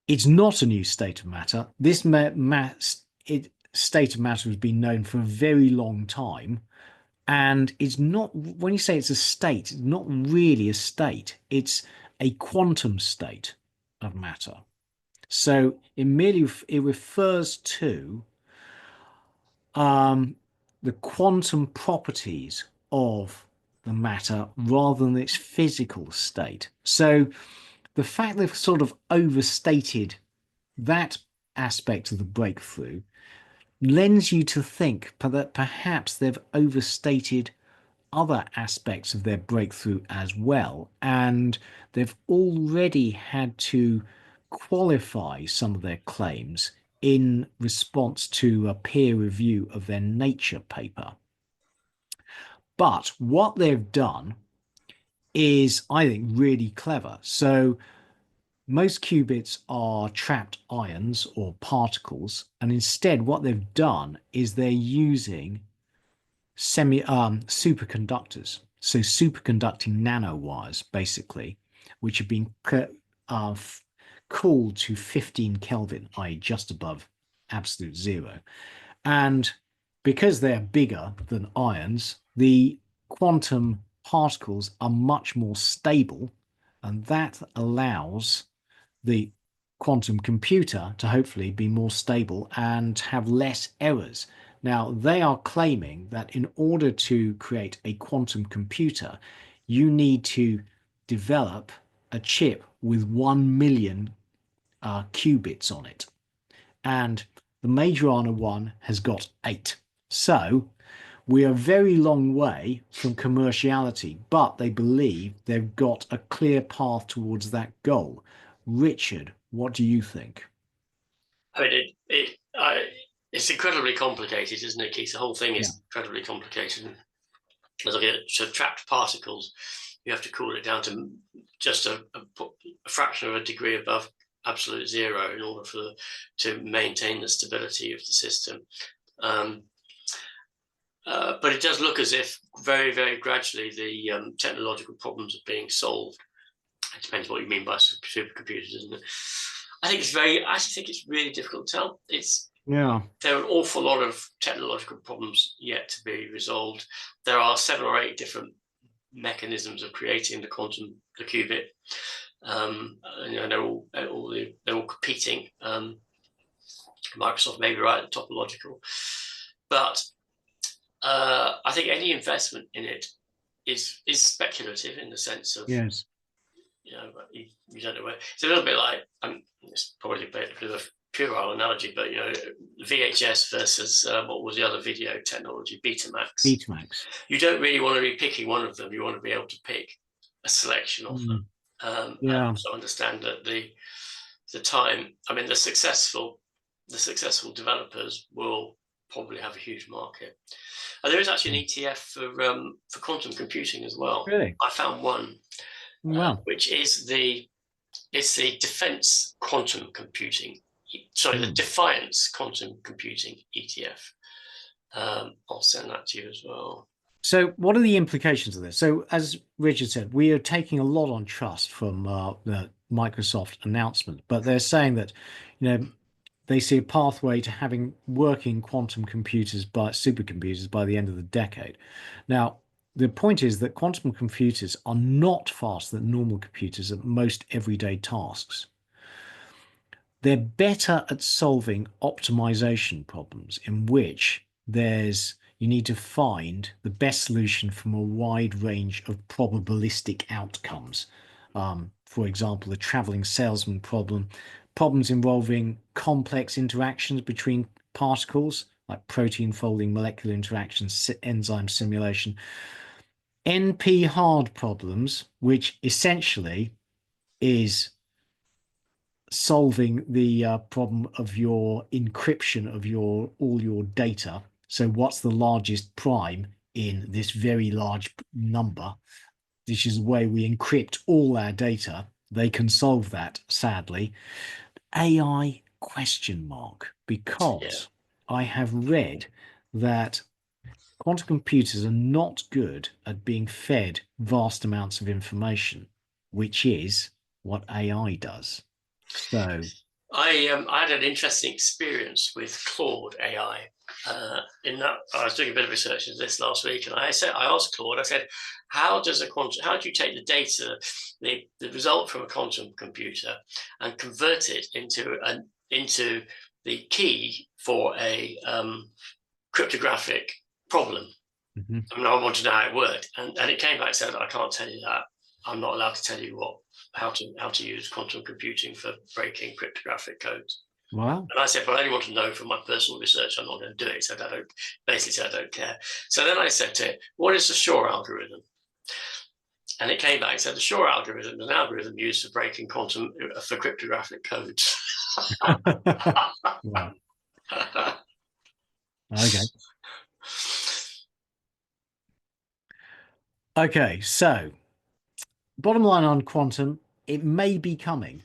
it's not a new state of matter. This state of matter has been known for a very long time. And it's not, when you say it's a state, it's not really a state. It's a quantum state of matter. So it refers to the quantum properties of the matter rather than its physical state. So the fact they've sort of overstated that aspect of the breakthrough lends you to think that perhaps they've overstated other aspects of their breakthrough as well, and they've already had to qualify some of their claims in response to a peer review of their Nature paper. But what they've done is, I think, really clever. So most qubits are trapped ions or particles, and instead what they've done is they're using superconductors, so superconducting nanowires, basically, which have been cooled to 15 Kelvin, i.e. just above absolute zero. And because they're bigger than ions, the quantum particles are much more stable, and that allows the quantum computer to hopefully be more stable and have less errors. Now, they are claiming that in order to create a quantum computer, you need to develop a chip with 1 million qubits on it. And the Majorana 1 has got 8. So we are a very long way from commerciality, but they believe they've got a clear path towards that goal. Richard, what do you think? I mean, it's incredibly complicated, isn't it, Keith? The whole thing is incredibly complicated. As I get so trapped particles, you have to cool it down to just a fraction of a degree above absolute zero in order to maintain the stability of the system. But it does look as if very, very gradually the technological problems are being solved. It depends what you mean by supercomputers, isn't it? I actually think it's really difficult to tell. There are an awful lot of technological problems yet to be resolved. There are 7 or 8 different mechanisms of creating the qubit. They're all competing. Microsoft may be right at the topological, but I think any investment in it is speculative in the sense of you don't know where. It's a little bit like it's probably a bit of a puerile analogy, but VHS versus what was the other video technology, Betamax. Betamax. You don't really want to be picking one of them. You want to be able to pick a selection of them. And also understand that the time. I mean, the successful developers will probably have a huge market. And there is actually an ETF for quantum computing as well. Really? I found one, which is it's the defense quantum computing. Sorry, the Defiance quantum computing ETF. I'll send that to you as well. So what are the implications of this? So as Richard said, we are taking a lot on trust from the Microsoft announcement, but they're saying that, they see a pathway to having working quantum supercomputers by the end of the decade. Now, the point is that quantum computers are not faster than normal computers at most everyday tasks. They're better at solving optimization problems in which you need to find the best solution from a wide range of probabilistic outcomes. For example, the traveling salesman problem, problems involving complex interactions between particles, like protein folding, molecular interactions, enzyme simulation. NP-hard problems, which essentially is solving the problem of your encryption of all your data. So what's the largest prime in this very large number? This is the way we encrypt all our data. They can solve that, sadly. AI ? Because I have read that quantum computers are not good at being fed vast amounts of information, which is what AI does. So I had an interesting experience with Claude AI. In that, I was doing a bit of research into this last week, and I asked Claude, I said, how do you take the data, the result from a quantum computer, and convert it into the key for a cryptographic problem? Mm-hmm. I mean, I wanted to know how it worked, and it came back and said, I can't tell you that. I'm not allowed to tell you how to use quantum computing for breaking cryptographic codes. Wow. And I said, well, I only want to know from my personal research. I'm not going to do it. So I don't care. So then I said to it, what is the Shor algorithm? And it came back and said the Shor algorithm is an algorithm used for breaking for cryptographic codes. Wow. Okay. Okay, so bottom line on quantum, it may be coming.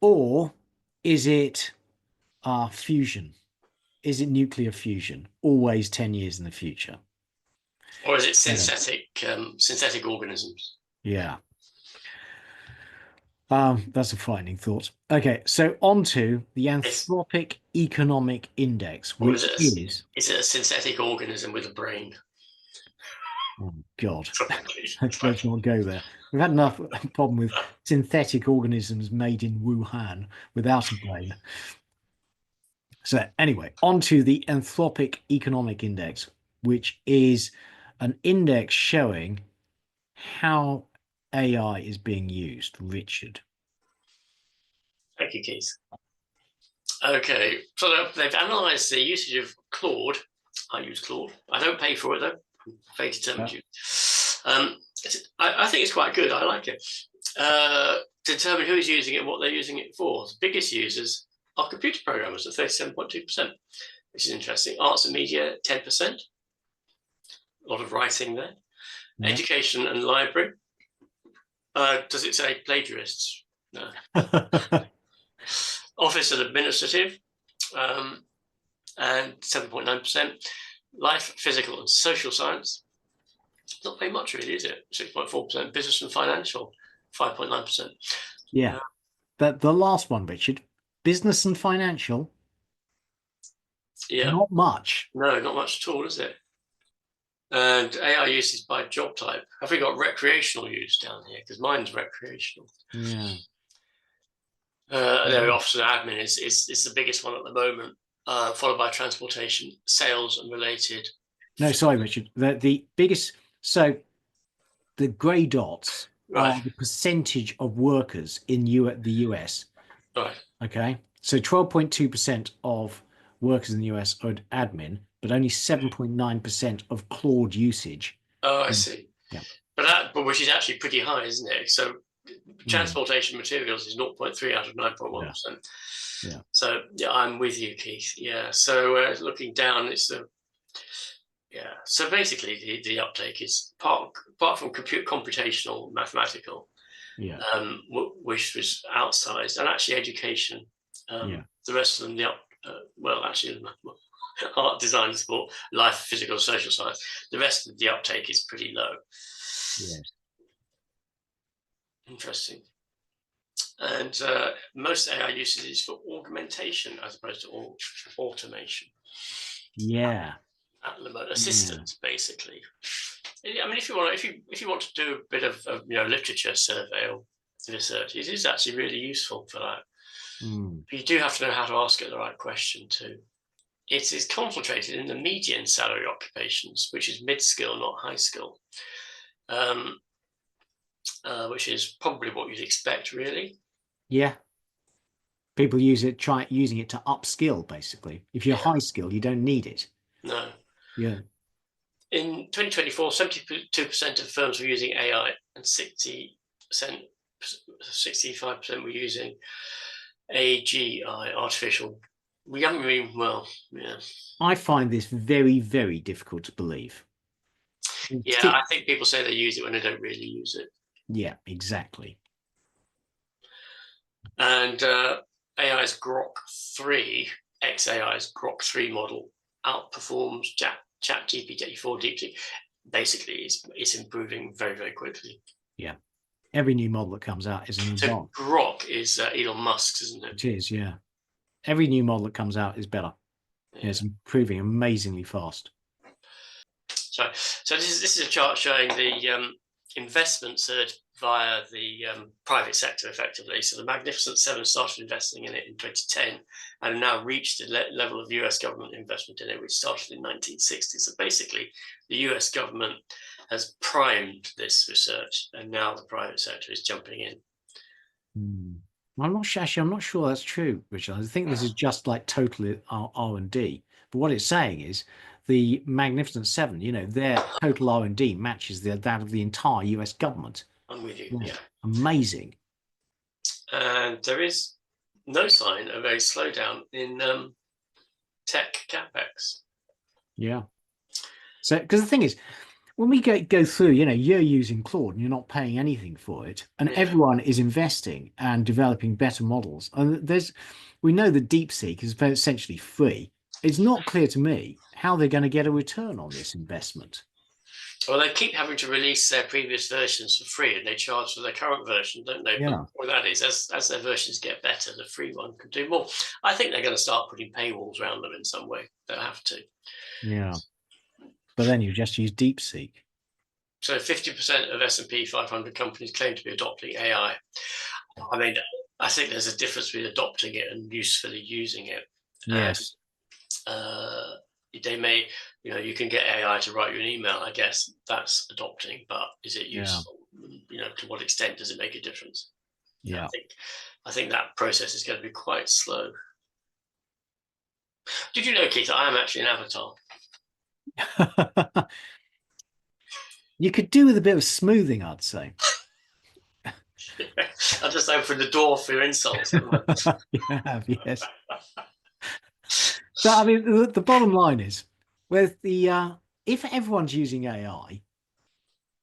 Or is it fusion? Is it nuclear fusion? Always 10 years in the future. Or is it synthetic organisms? Yeah. That's a frightening thought. Okay, so on to the Anthropic Economic Index, which is it a synthetic organism with a brain? Oh God, let's not go there. We've had enough problem with synthetic organisms made in Wuhan without a brain. So anyway, on to the Anthropic Economic Index, which is an index showing how AI is being used. Richard. Thank you, Keith. Okay, so they've analysed the usage of Claude. I use Claude. I don't pay for it though. I'm very determined to. I think it's quite good. I like it. To determine who's using it and what they're using it for. The biggest users are computer programmers at 37.2%, which is interesting. Arts and media, 10%. A lot of writing there. Yeah. Education and library. Does it say plagiarists? No. Office and administrative, and 7.9%. Life, physical and social science. Not very much really, is it? 6.4%. Business and financial, 5.9%. Yeah. The last one, Richard. Business and financial. Yeah. Not much. No, not much at all, is it? And AI usage by job type. Have we got recreational use down here? Because mine's recreational. Yeah. Their office and admin is the biggest one at the moment, followed by transportation, sales and related. No, sorry, Richard. The biggest, so the grey dots are the percentage of workers in the US. Right. Okay. So 12.2% of workers in the US are admin, but only 7.9% of Claude usage. Oh, I see. Yeah. But which is actually pretty high, isn't it? So transportation materials is 0.3 out of 9.1%. Yeah. So yeah, I'm with you, Keith. Yeah. So looking down, it's yeah. So basically, the uptake is apart from computational, mathematical, Yeah. which was outsized, and actually education. Yeah. The rest of them, well, actually, art, design, sport, life, physical, social science. The rest of the uptake is pretty low. Yes. Interesting. And most AI usage is for augmentation as opposed to automation. Yeah. At the moment, assistance, basically. I mean, if you want to do a bit of literature survey or research, it is actually really useful for that. Mm. But you do have to know how to ask it the right question too. It is concentrated in the median salary occupations, which is mid-skill, not high skill, which is probably what you'd expect, really. Yeah. People using it to upskill, basically. If you're high skill, you don't need it. No. Yeah. In 2024, 72% of firms were using AI and 65% were using AGI, artificial. We haven't really, well, yeah. I find this very, very difficult to believe. Yeah, I think people say they use it when they don't really use it. Yeah, exactly. And AI's Grok 3, XAI's Grok 3 model outperforms ChatGPT-4 DeepSeek. Basically, it's improving very, very quickly. Yeah. Every new model that comes out is an advance. So Grok is Elon Musk's, isn't it? It is, yeah. Every new model that comes out is better. Yeah. It's improving amazingly fast. So this is a chart showing the investment surge via the private sector, effectively. So the Magnificent Seven started investing in it in 2010 and now reached the level of US government investment in it, which started in 1960. So basically, the US government has primed this research, and now the private sector is jumping in. I'm not sure, actually, I'm not sure that's true, Richard. I think this is just like totally R&D. But what it's saying is the Magnificent Seven, their total R&D matches that of the entire US government. I'm with you, yeah. Amazing. And there is no sign of a slowdown in tech capex. Yeah. So, because the thing is, when we go through, you're using Claude and you're not paying anything for it, and everyone is investing and developing better models. And we know that DeepSeek is essentially free. It's not clear to me how they're going to get a return on this investment. Well, they keep having to release their previous versions for free, and they charge for their current version, don't they? Yeah. But that is, as their versions get better, the free one can do more. I think they're going to start putting paywalls around them in some way. They'll have to. Yeah. But then you just use DeepSeek. So 50% of S&P 500 companies claim to be adopting AI. I mean, I think there's a difference between adopting it and usefully using it. Yes. They may, you can get AI to write you an email. I guess that's adopting, but is it useful? To what extent does it make a difference? Yeah. I think that process is going to be quite slow. Did you know, Keith, I am actually an avatar? You could do with a bit of smoothing, I'd say. I just opened the door for your insults. You have, yes. So, I mean, the bottom line is, with if everyone's using AI,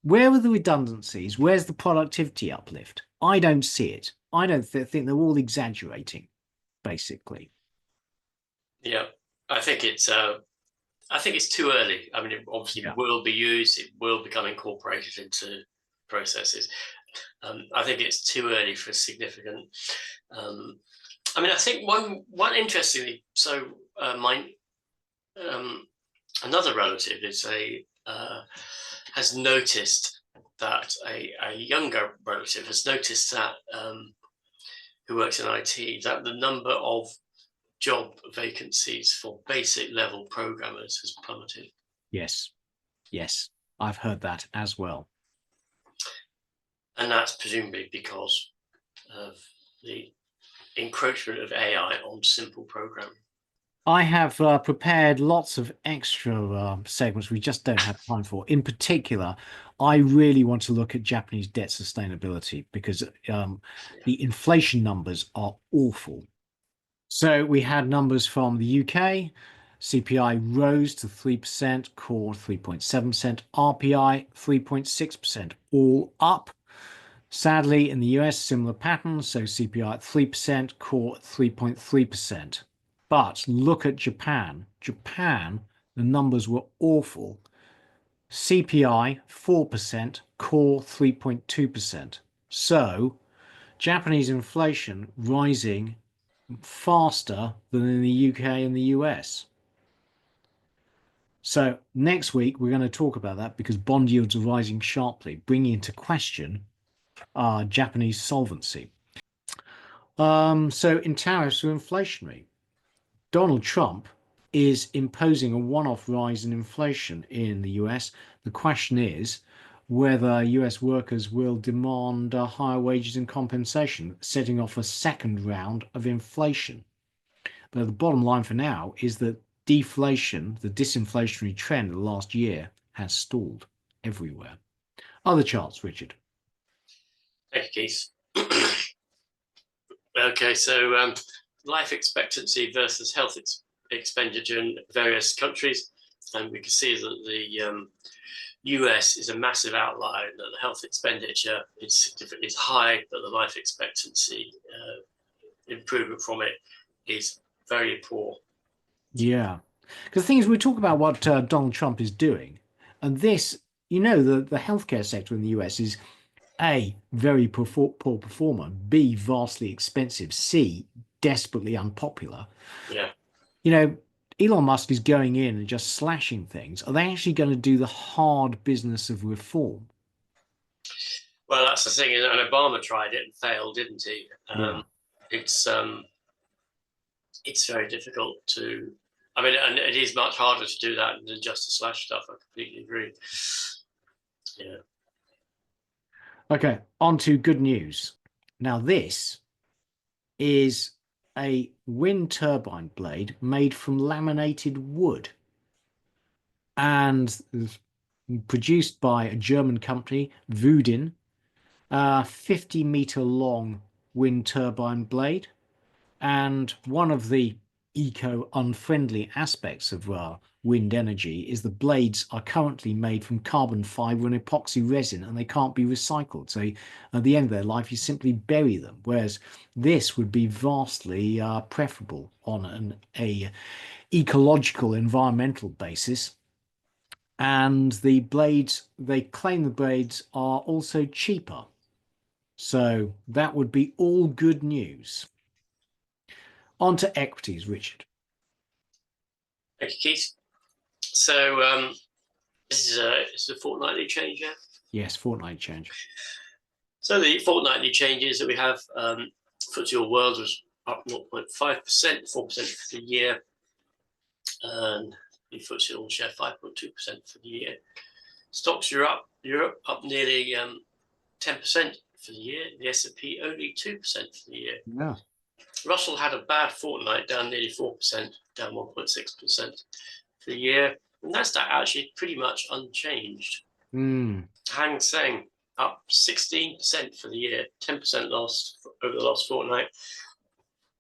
where are the redundancies? Where's the productivity uplift? I don't see it. I don't think they're all exaggerating, basically. Yeah, I think it's too early. I mean, it obviously will be used. It will become incorporated into processes. I think it's too early for significant. I mean, I think one interestingly, so another relative has noticed that a younger relative has noticed that who works in IT, that the number of job vacancies for basic level programmers has plummeted. Yes, I've heard that as well. And that's presumably because of the encroachment of AI on simple programming. I have prepared lots of extra segments we just don't have time for. In particular, I really want to look at Japanese debt sustainability because the inflation numbers are awful. So we had numbers from the UK. CPI rose to 3%, core 3.7%, RPI 3.6%, all up. Sadly, in the US, similar pattern, so CPI at 3%, core at 3.3%. But look at Japan. Japan, the numbers were awful. CPI 4%, core 3.2%. So Japanese inflation rising faster than in the UK and the US. So next week we're going to talk about that because bond yields are rising sharply, bringing into question Japanese solvency. So in tariffs are inflationary. Donald Trump is imposing a one-off rise in inflation in the US. The question is whether US workers will demand higher wages and compensation, setting off a second round of inflation. But the bottom line for now is that deflation, the disinflationary trend of the last year, has stalled everywhere. Other charts, Richard. Thank you, Keith. Okay, so life expectancy versus health expenditure in various countries. And we can see that the US is a massive outlier, that the health expenditure is high, but the life expectancy improvement from it is very poor. Yeah. Because the thing is, we talk about what Donald Trump is doing. And this, the healthcare sector in the US is A, very poor performer, B, vastly expensive, C, desperately unpopular. Yeah. Elon Musk is going in and just slashing things. Are they actually going to do the hard business of reform? Well, that's the thing, and Obama tried it and failed, didn't he? Yeah. It's very difficult to. I mean, and it is much harder to do that than just to slash stuff. I completely agree. Yeah. Okay, on to good news. Now, this is a wind turbine blade made from laminated wood and produced by a German company, Wudin, a 50-meter long wind turbine blade. And one of the eco-unfriendly aspects of wind energy is the blades are currently made from carbon fiber and epoxy resin, and they can't be recycled. So at the end of their life, you simply bury them. Whereas this would be vastly preferable on an ecological, environmental basis. And the blades, they claim the blades are also cheaper. So that would be all good news. On to equities, Richard. Thank you, Keith. So this is a fortnightly change, yeah? Yes, fortnightly change. So the fortnightly changes that we have, FTSE All World was up 0.5%, 4% for the year, and the FTSE All Share 5.2% for the year. Stocks Europe up nearly 10% for the year. The S&P only 2% for the year. Yeah. Russell had a bad fortnight, down nearly 4%, down 1.6% for the year. And Nasdaq actually pretty much unchanged. Hang Seng up 16% for the year, 10% loss over the last fortnight.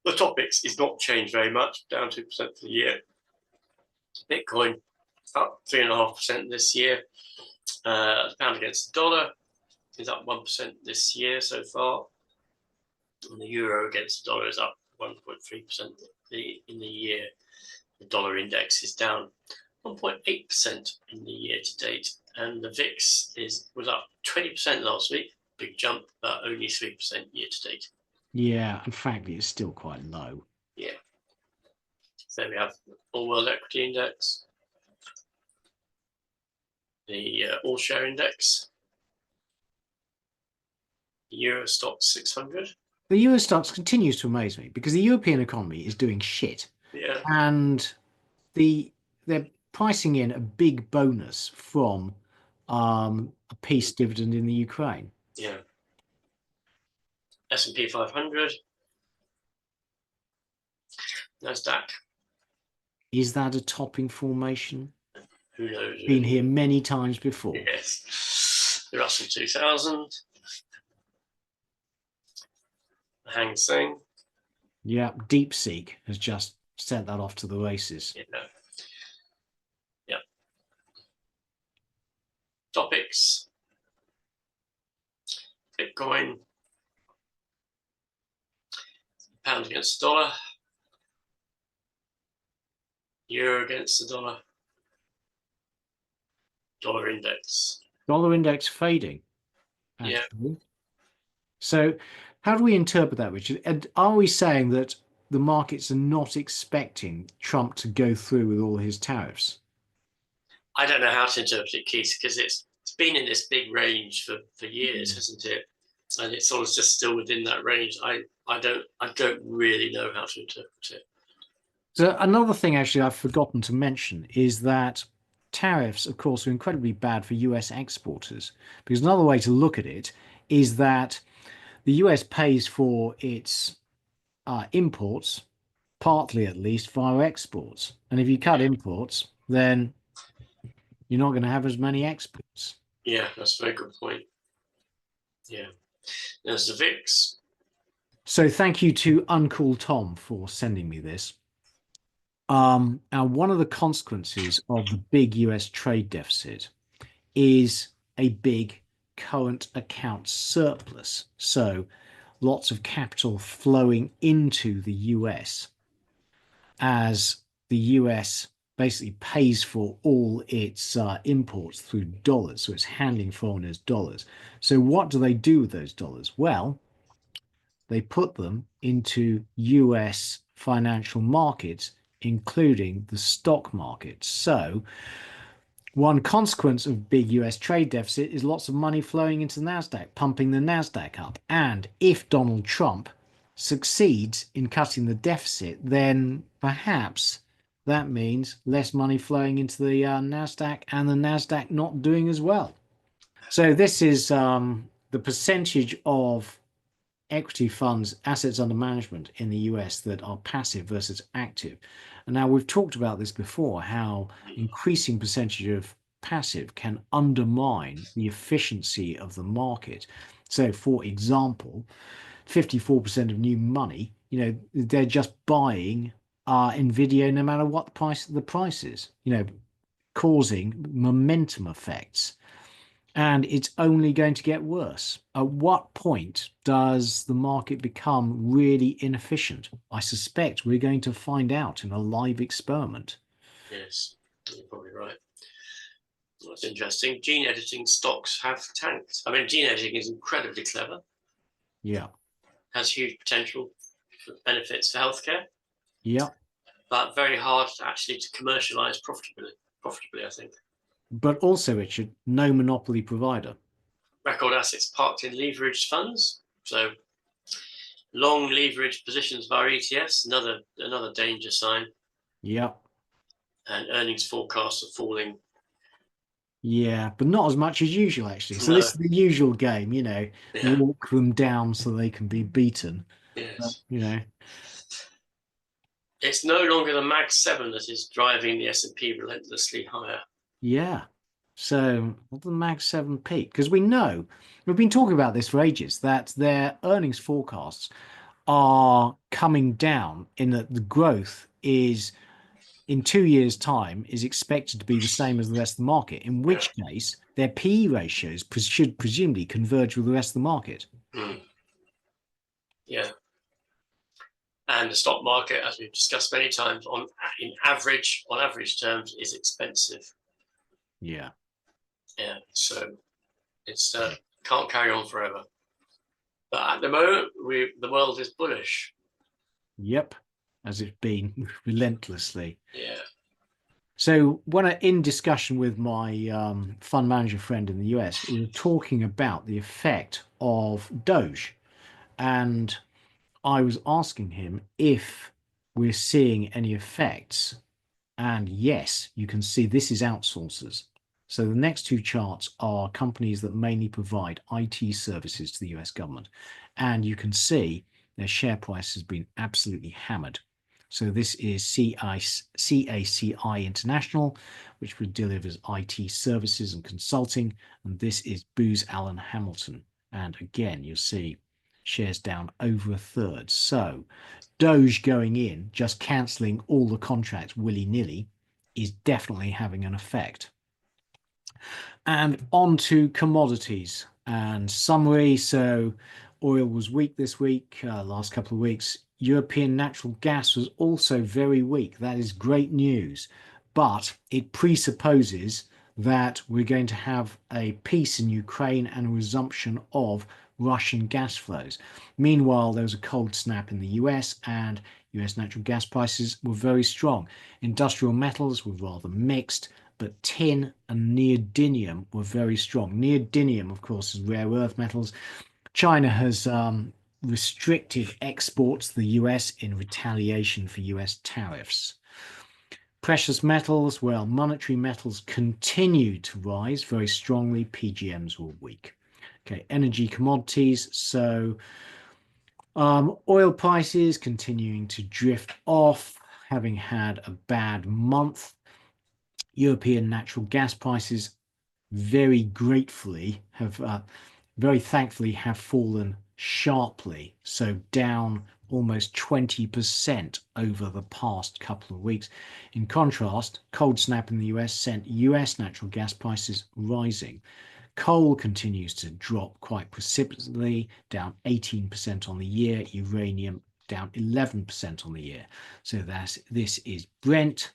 The topics is not changed very much, down 2% for the year. Bitcoin up 3.5% this year. The pound against the dollar is up 1% this year so far. And the euro against the dollar is up 1.3% in the year. The dollar index is down 1.8% in the year to date. And the VIX was up 20% last week, big jump, but only 3% year to date. Yeah, and frankly, it's still quite low. Yeah. So we have All World Equity Index, the All Share Index, the Euro Stoxx 600. The Euro Stoxx continues to amaze me because the European economy is doing shit. Yeah. And they're pricing in a big bonus from a peace dividend in the Ukraine. Yeah. S&P 500 NASDAQ. Is that a topping formation? Who knows? Been here many times before. Yes. The Russell 2000. The Hang Seng. Yeah, DeepSeek has just sent that off to the races. Yeah. Topics. Bitcoin. Pound against the dollar. Euro against the dollar. Dollar index. Dollar index fading, actually. Yeah. So how do we interpret that, Richard? And are we saying that the markets are not expecting Trump to go through with all his tariffs? I don't know how to interpret it, Keith, because it's been in this big range for years, hasn't it? And it's sort of just still within that range. I don't really know how to interpret it. So another thing actually I've forgotten to mention is that tariffs, of course, are incredibly bad for US exporters, because another way to look at it is that the US pays for its imports, partly at least, via exports. And if you cut imports, then you're not going to have as many exports. Yeah, that's a very good point. Yeah. There's the VIX. So thank you to Uncool Tom for sending me this. And one of the consequences of the big US trade deficit is a big current account surplus. So lots of capital flowing into the US as the US basically pays for all its imports through dollars. So it's handing foreigners dollars. So what do they do with those dollars? Well, they put them into US financial markets, including the stock market. So one consequence of big US trade deficit is lots of money flowing into the NASDAQ, pumping the NASDAQ up. And if Donald Trump succeeds in cutting the deficit, then perhaps that means less money flowing into the NASDAQ and the NASDAQ not doing as well. So this is the percentage of equity funds, assets under management in the US that are passive versus active. And now we've talked about this before, how increasing percentage of passive can undermine the efficiency of the market. So for example, 54% of new money, they're just buying Nvidia no matter what the price is, causing momentum effects. And it's only going to get worse. At what point does the market become really inefficient? I suspect we're going to find out in a live experiment. Yes, you're probably right. That's interesting. Gene editing stocks have tanked. I mean, gene editing is incredibly clever. Yeah. Has huge potential for benefits for healthcare. Yeah. But very hard actually to commercialize profitably, I think. But also, Richard, no monopoly provider. Record assets parked in leveraged funds. So long leveraged positions via ETFs, another danger sign. Yeah. And earnings forecasts are falling. Yeah, but not as much as usual, actually. So this is the usual game, walk them down so they can be beaten. Yes. It's no longer the Mag 7 that is driving the S&P relentlessly higher. Yeah. So what the Mag 7 peak? Because we know, we've been talking about this for ages, that their earnings forecasts are coming down in that the growth is in 2 years' time is expected to be the same as the rest of the market, in which case their PE ratios should presumably converge with the rest of the market. Yeah. And the stock market, as we've discussed many times, on average terms, is expensive. Yeah. Yeah. So it's can't carry on forever. But at the moment, the world is bullish. Yep, as it's been relentlessly. Yeah. So when in discussion with my fund manager friend in the US, we were talking about the effect of Doge, and I was asking him if we're seeing any effects. And yes, you can see this is outsourcers. So the next two charts are companies that mainly provide IT services to the US government. And you can see their share price has been absolutely hammered. So this is CACI International, which delivers IT services and consulting. And this is Booz Allen Hamilton. And again, you'll see shares down over a third. So Doge going in, just cancelling all the contracts willy-nilly, is definitely having an effect. And on to commodities and summary. So oil was weak this week, last couple of weeks. European natural gas was also very weak. That is great news, but it presupposes that we're going to have a peace in Ukraine and a resumption of Russian gas flows. Meanwhile, there was a cold snap in the US and US natural gas prices were very strong. Industrial metals were rather mixed, but tin and neodymium were very strong. Neodymium, of course, is rare earth metals. China has restricted exports to the US in retaliation for US tariffs. Precious metals, well, monetary metals continued to rise very strongly. PGMs were weak. Okay, energy commodities. So oil prices continuing to drift off, having had a bad month. European natural gas prices very gratefully very thankfully have fallen sharply, so down almost 20% over the past couple of weeks. In contrast, cold snap in the US sent US natural gas prices rising. Coal continues to drop quite precipitously, down 18% on the year. Uranium down 11% on the year. So this is Brent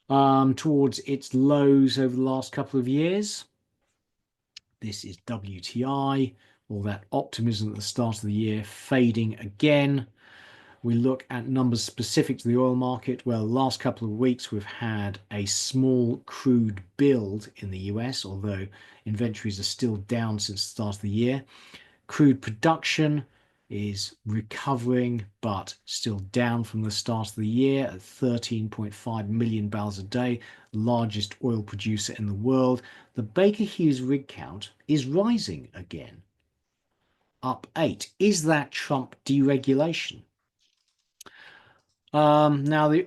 towards its lows over the last couple of years. This is WTI, all that optimism at the start of the year fading again. We look at numbers specific to the oil market. Well, last couple of weeks we've had a small crude build in the US, although inventories are still down since the start of the year. Crude production is recovering, but still down from the start of the year at 13.5 million barrels a day, largest oil producer in the world. The Baker Hughes rig count is rising again, up 8. Is that Trump deregulation? Now the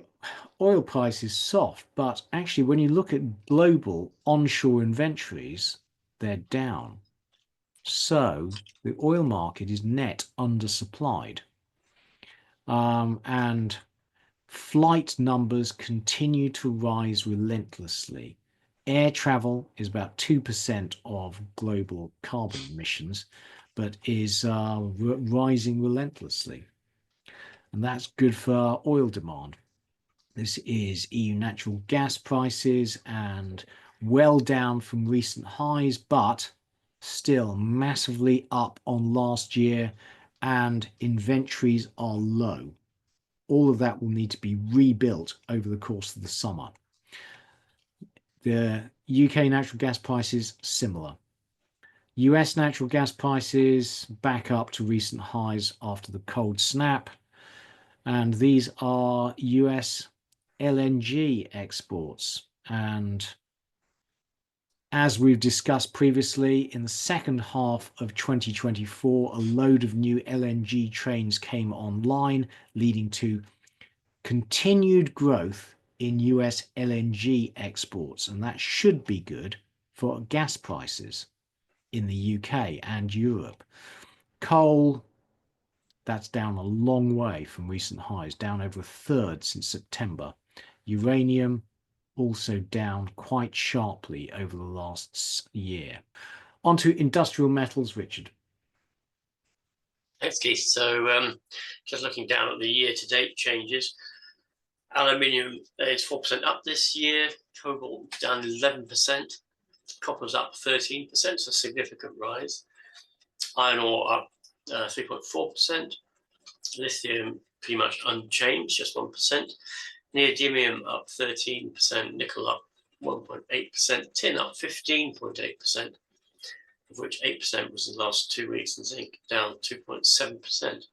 oil price is soft, but actually when you look at global onshore inventories, they're down. So the oil market is net undersupplied. And flight numbers continue to rise relentlessly. Air travel is about 2% of global carbon emissions, but is rising relentlessly. And that's good for oil demand. This is EU natural gas prices and well down from recent highs, but still massively up on last year, and inventories are low. All of that will need to be rebuilt over the course of the summer. The UK natural gas prices, similar. US natural gas prices back up to recent highs after the cold snap. And these are US LNG exports. And as we've discussed previously, in the second half of 2024, a load of new LNG trains came online, leading to continued growth in US LNG exports. And that should be good for gas prices in the UK and Europe. Coal, that's down a long way from recent highs, down over a third since September. Uranium, also down quite sharply over the last year. On to industrial metals, Richard. Thanks, Keith. So just looking down at the year-to-date changes, aluminium is 4% up this year, cobalt down 11%, copper's up 13%, so a significant rise. Iron ore up 3.4%, lithium pretty much unchanged, just 1%. Neodymium up 13%, nickel up 1.8%, tin up 15.8%, of which 8% was in the last 2 weeks, and zinc down 2.7%.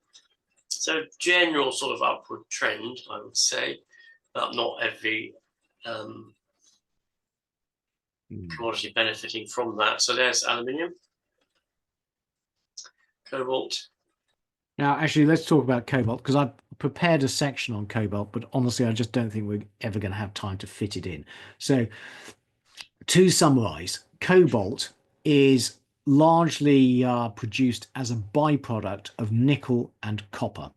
So general sort of upward trend, I would say, but not every commodity benefiting from that. So there's aluminium, cobalt. Now, actually, let's talk about cobalt, because I prepared a section on cobalt, but honestly, I just don't think we're ever going to have time to fit it in. So to summarize, cobalt is largely produced as a byproduct of nickel and copper.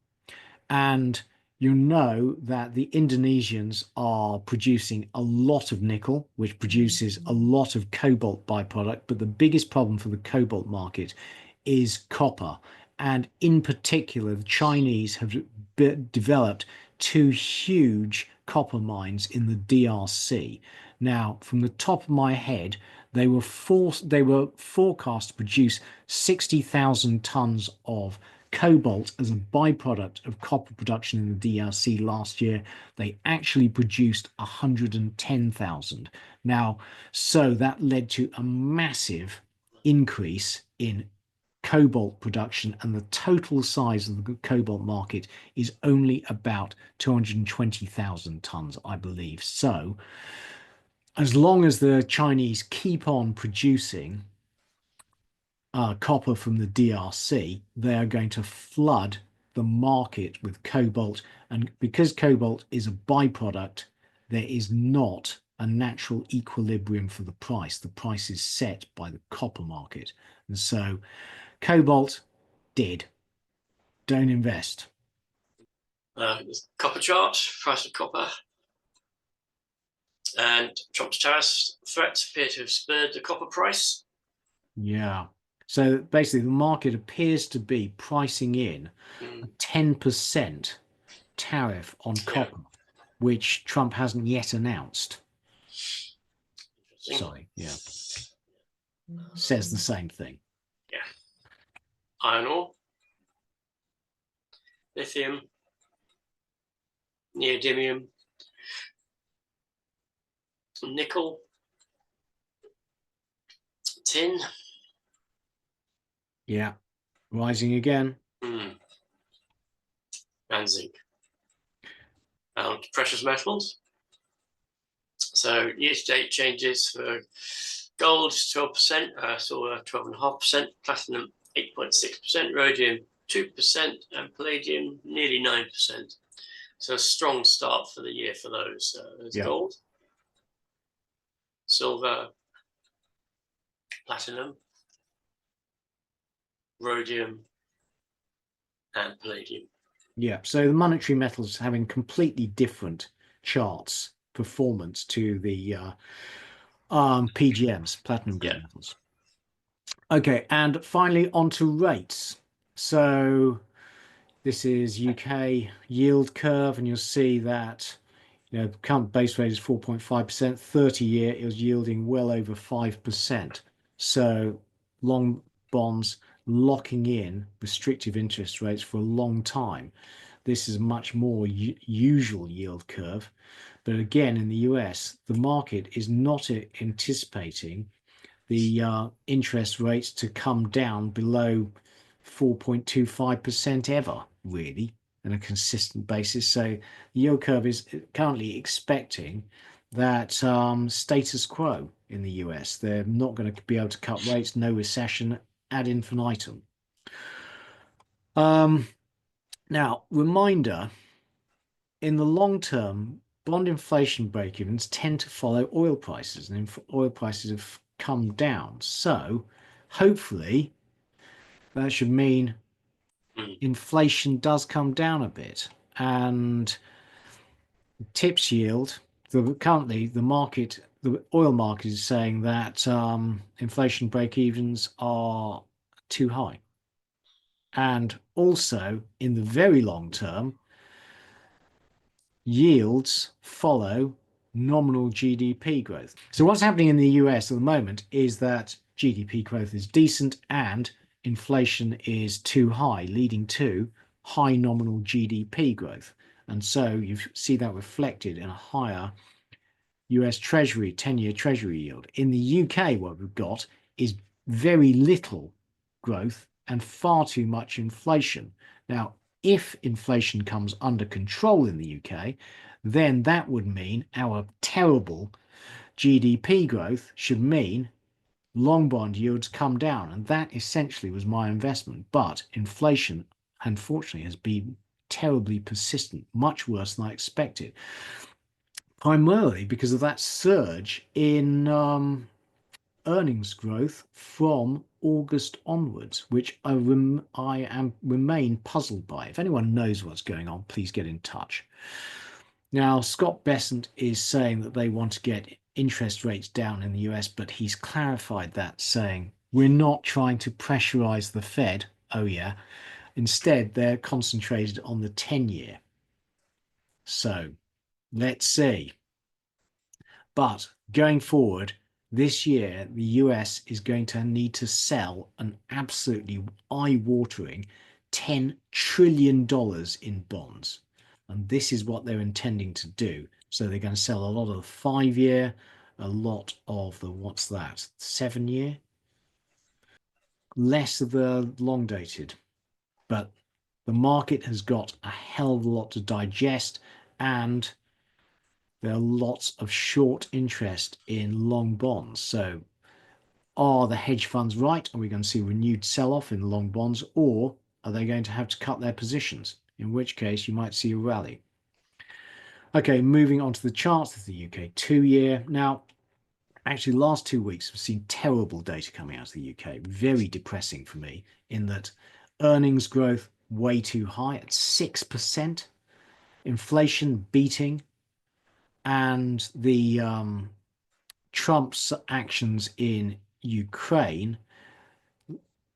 And you know that the Indonesians are producing a lot of nickel, which produces a lot of cobalt byproduct. But the biggest problem for the cobalt market is copper. And in particular, the Chinese have developed two huge copper mines in the DRC. Now, from the top of my head, they were forecast to produce 60,000 tons of cobalt as a byproduct of copper production in the DRC last year. They actually produced 110,000. Now, so that led to a massive increase in cobalt production, and the total size of the cobalt market is only about 220,000 tons, I believe. So, as long as the Chinese keep on producing copper from the DRC, they are going to flood the market with cobalt. And because cobalt is a byproduct, there is not a natural equilibrium for the price. The price is set by the copper market. And so cobalt did. Don't invest. Copper chart, price of copper. And Trump's tariffs threats appear to have spurred the copper price. Yeah. So basically, the market appears to be pricing in a 10% tariff on copper, which Trump hasn't yet announced. Sorry, yeah. Says the same thing. Yeah. Iron ore, lithium, neodymium, nickel, tin. Yeah. Rising again. And zinc. Precious metals. So year-to-date changes for gold is 12%, silver 12.5%, platinum 8.6%, rhodium 2%, and palladium nearly 9%. So a strong start for the year for those. There's gold, silver, platinum, rhodium, and palladium. Yeah. So the monetary metals having completely different charts performance to the PGMs, platinum group metals. Okay, and finally onto rates. So this is UK yield curve, and you'll see that current base rate is 4.5%. 30-year, it was yielding well over 5%. So long bonds locking in restrictive interest rates for a long time. This is a much more usual yield curve. But again, in the US, the market is not anticipating the interest rates to come down below 4.25% ever, really, on a consistent basis. So the yield curve is currently expecting that status quo in the US. They're not going to be able to cut rates, no recession ad infinitum. Now, reminder, in the long term, bond inflation break-evens tend to follow oil prices, and oil prices have come down. So hopefully that should mean inflation does come down a bit. And TIPS yield, currently the oil market is saying that inflation break-evens are too high. And also in the very long term, yields follow nominal GDP growth. So what's happening in the US at the moment is that GDP growth is decent and inflation is too high, leading to high nominal GDP growth. And so you see that reflected in a higher US Treasury, 10-year Treasury yield. In the UK, what we've got is very little growth and far too much inflation. Now, if inflation comes under control in the UK, then that would mean our terrible GDP growth should mean long bond yields come down. And that essentially was my investment. But inflation, unfortunately, has been terribly persistent, much worse than I expected, primarily because of that surge in earnings growth from August onwards, which I remain puzzled by. If anyone knows what's going on, please get in touch. Now, Scott Bessent is saying that they want to get interest rates down in the US, but he's clarified that, saying, we're not trying to pressurize the Fed. Oh, yeah. Instead, they're concentrated on the 10-year. So let's see. But going forward, this year, the US is going to need to sell an absolutely eye-watering $10 trillion in bonds. And this is what they're intending to do. So they're going to sell a lot of the 5-year, a lot of the, what's that, 7-year, less of the long dated. But the market has got a hell of a lot to digest, and there are lots of short interest in long bonds. So are the hedge funds right? Are we going to see a renewed sell-off in long bonds, or are they going to have to cut their positions? In which case you might see a rally. Okay, moving on to the charts of the UK 2-year. Now, actually, the last 2 weeks have seen terrible data coming out of the UK. Very depressing for me, in that earnings growth way too high at 6%, inflation beating, and the Trump's actions in Ukraine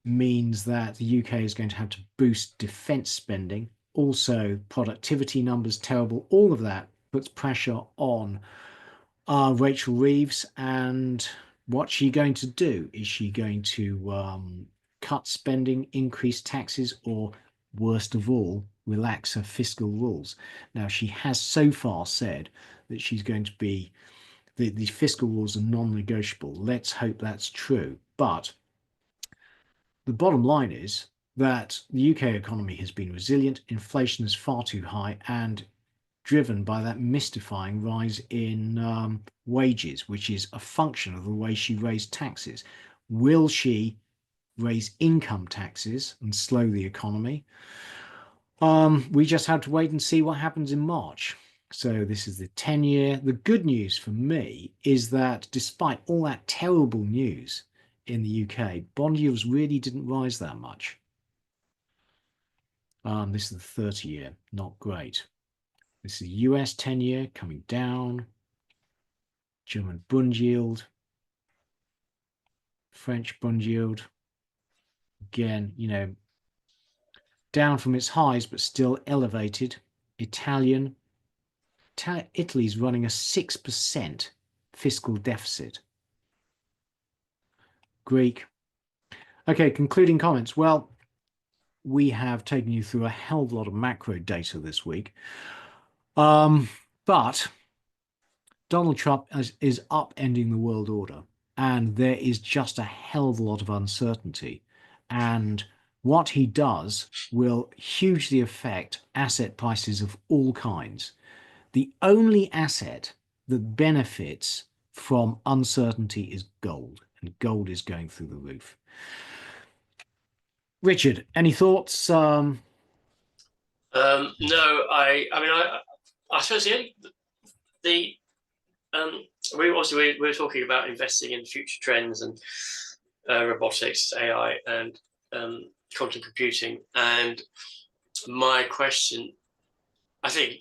means that the UK is going to have to boost defense spending. Also, productivity numbers terrible. All of that puts pressure on Rachel Reeves. And what's she going to do? Is she going to cut spending, increase taxes, or worst of all, relax her fiscal rules? Now, she has so far said that she's going to be, the fiscal rules are non-negotiable. Let's hope that's true. But the bottom line is that the UK economy has been resilient, inflation is far too high, and driven by that mystifying rise in wages, which is a function of the way she raised taxes. Will she raise income taxes and slow the economy? We just have to wait and see what happens in March. So this is the 10-year. The good news for me is that despite all that terrible news in the UK, bond yields really didn't rise that much. This is the 30-year, not great. This is US 10-year coming down. German Bund yield. French Bund yield. Again, down from its highs, but still elevated. Italy's running a 6% fiscal deficit. Greek. Okay, concluding comments. Well, we have taken you through a hell of a lot of macro data this week. But Donald Trump is upending the world order, and there is just a hell of a lot of uncertainty. And what he does will hugely affect asset prices of all kinds. The only asset that benefits from uncertainty is gold, and gold is going through the roof. Richard, any thoughts? No, I suppose the we were talking about investing in future trends and robotics, AI, and quantum computing. And my question, I think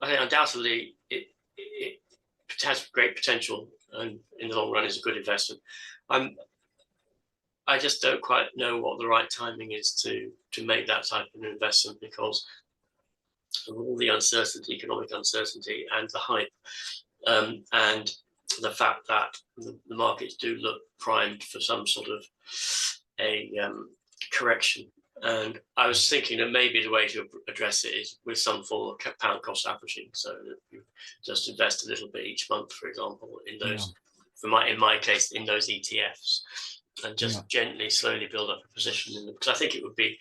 undoubtedly it has great potential, and in the long run is a good investment. I just don't quite know what the right timing is to make that type of investment, because of all the uncertainty, economic uncertainty, and the hype, and the fact that the markets do look primed for some sort of a correction. And I was thinking that maybe the way to address it is with some form of pound cost averaging, so that you just invest a little bit each month, for example, in those. In my case, in those ETFs, and just gently, slowly build up a position in them. Because I think it would be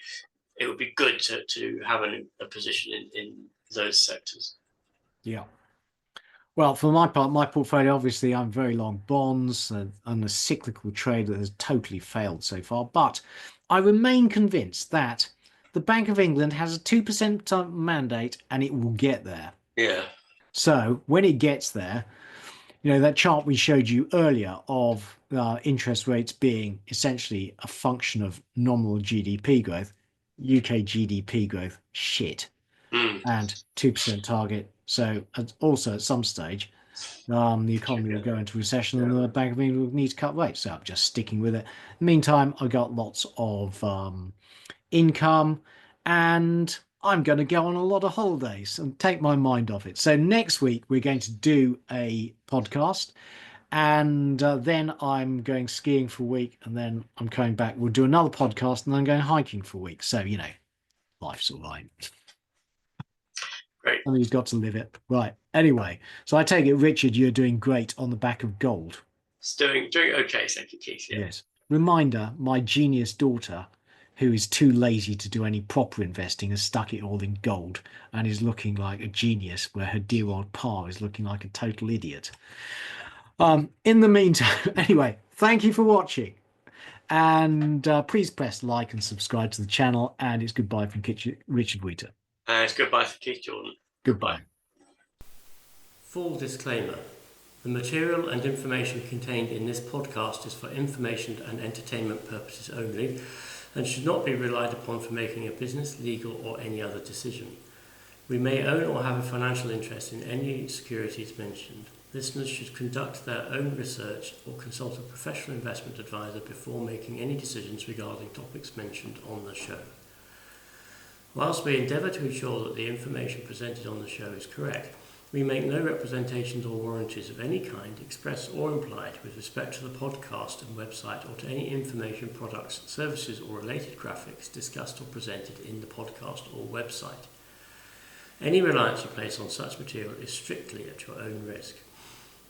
good to have a position in those sectors. Yeah. Well, for my part, my portfolio, obviously, I'm very long bonds and a cyclical trade that has totally failed so far. But I remain convinced that the Bank of England has a 2% mandate and it will get there. Yeah. So when it gets there, that chart we showed you earlier of interest rates being essentially a function of nominal GDP growth, UK GDP growth, shit, and 2% target. So also at some stage, the economy will go into recession and the Bank of England will need to cut rates. So I'm just sticking with it. Meantime, I got lots of income and I'm going to go on a lot of holidays and take my mind off it. So next week, we're going to do a podcast and then I'm going skiing for a week and then I'm coming back. We'll do another podcast and then I'm going hiking for a week. So, life's all right. Great. And he's got to live it. Right. Anyway, so I take it, Richard, you're doing great on the back of gold. It's doing okay, thank you, Keith. Yeah. Yes. Reminder, my genius daughter, who is too lazy to do any proper investing, has stuck it all in gold and is looking like a genius, where her dear old pa is looking like a total idiot. In the meantime, anyway, thank you for watching. And please press like and subscribe to the channel. And it's goodbye from Richard Wheater. It's goodbye for Keith Jordan. Goodbye. Full disclaimer. The material and information contained in this podcast is for information and entertainment purposes only and should not be relied upon for making a business, legal or any other decision. We may own or have a financial interest in any securities mentioned. Listeners should conduct their own research or consult a professional investment advisor before making any decisions regarding topics mentioned on the show. Whilst we endeavour to ensure that the information presented on the show is correct, we make no representations or warranties of any kind, express or implied, with respect to the podcast and website or to any information, products, services or related graphics discussed or presented in the podcast or website. Any reliance you place on such material is strictly at your own risk.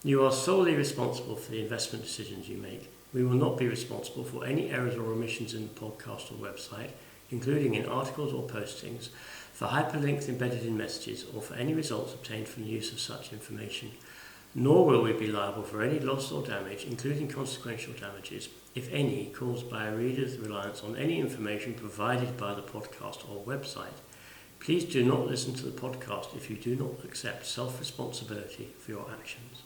You are solely responsible for the investment decisions you make. We will not be responsible for any errors or omissions in the podcast or website, including in articles or postings, for hyperlinks embedded in messages, or for any results obtained from the use of such information. Nor will we be liable for any loss or damage, including consequential damages, if any, caused by a reader's reliance on any information provided by the podcast or website. Please do not listen to the podcast if you do not accept self-responsibility for your actions.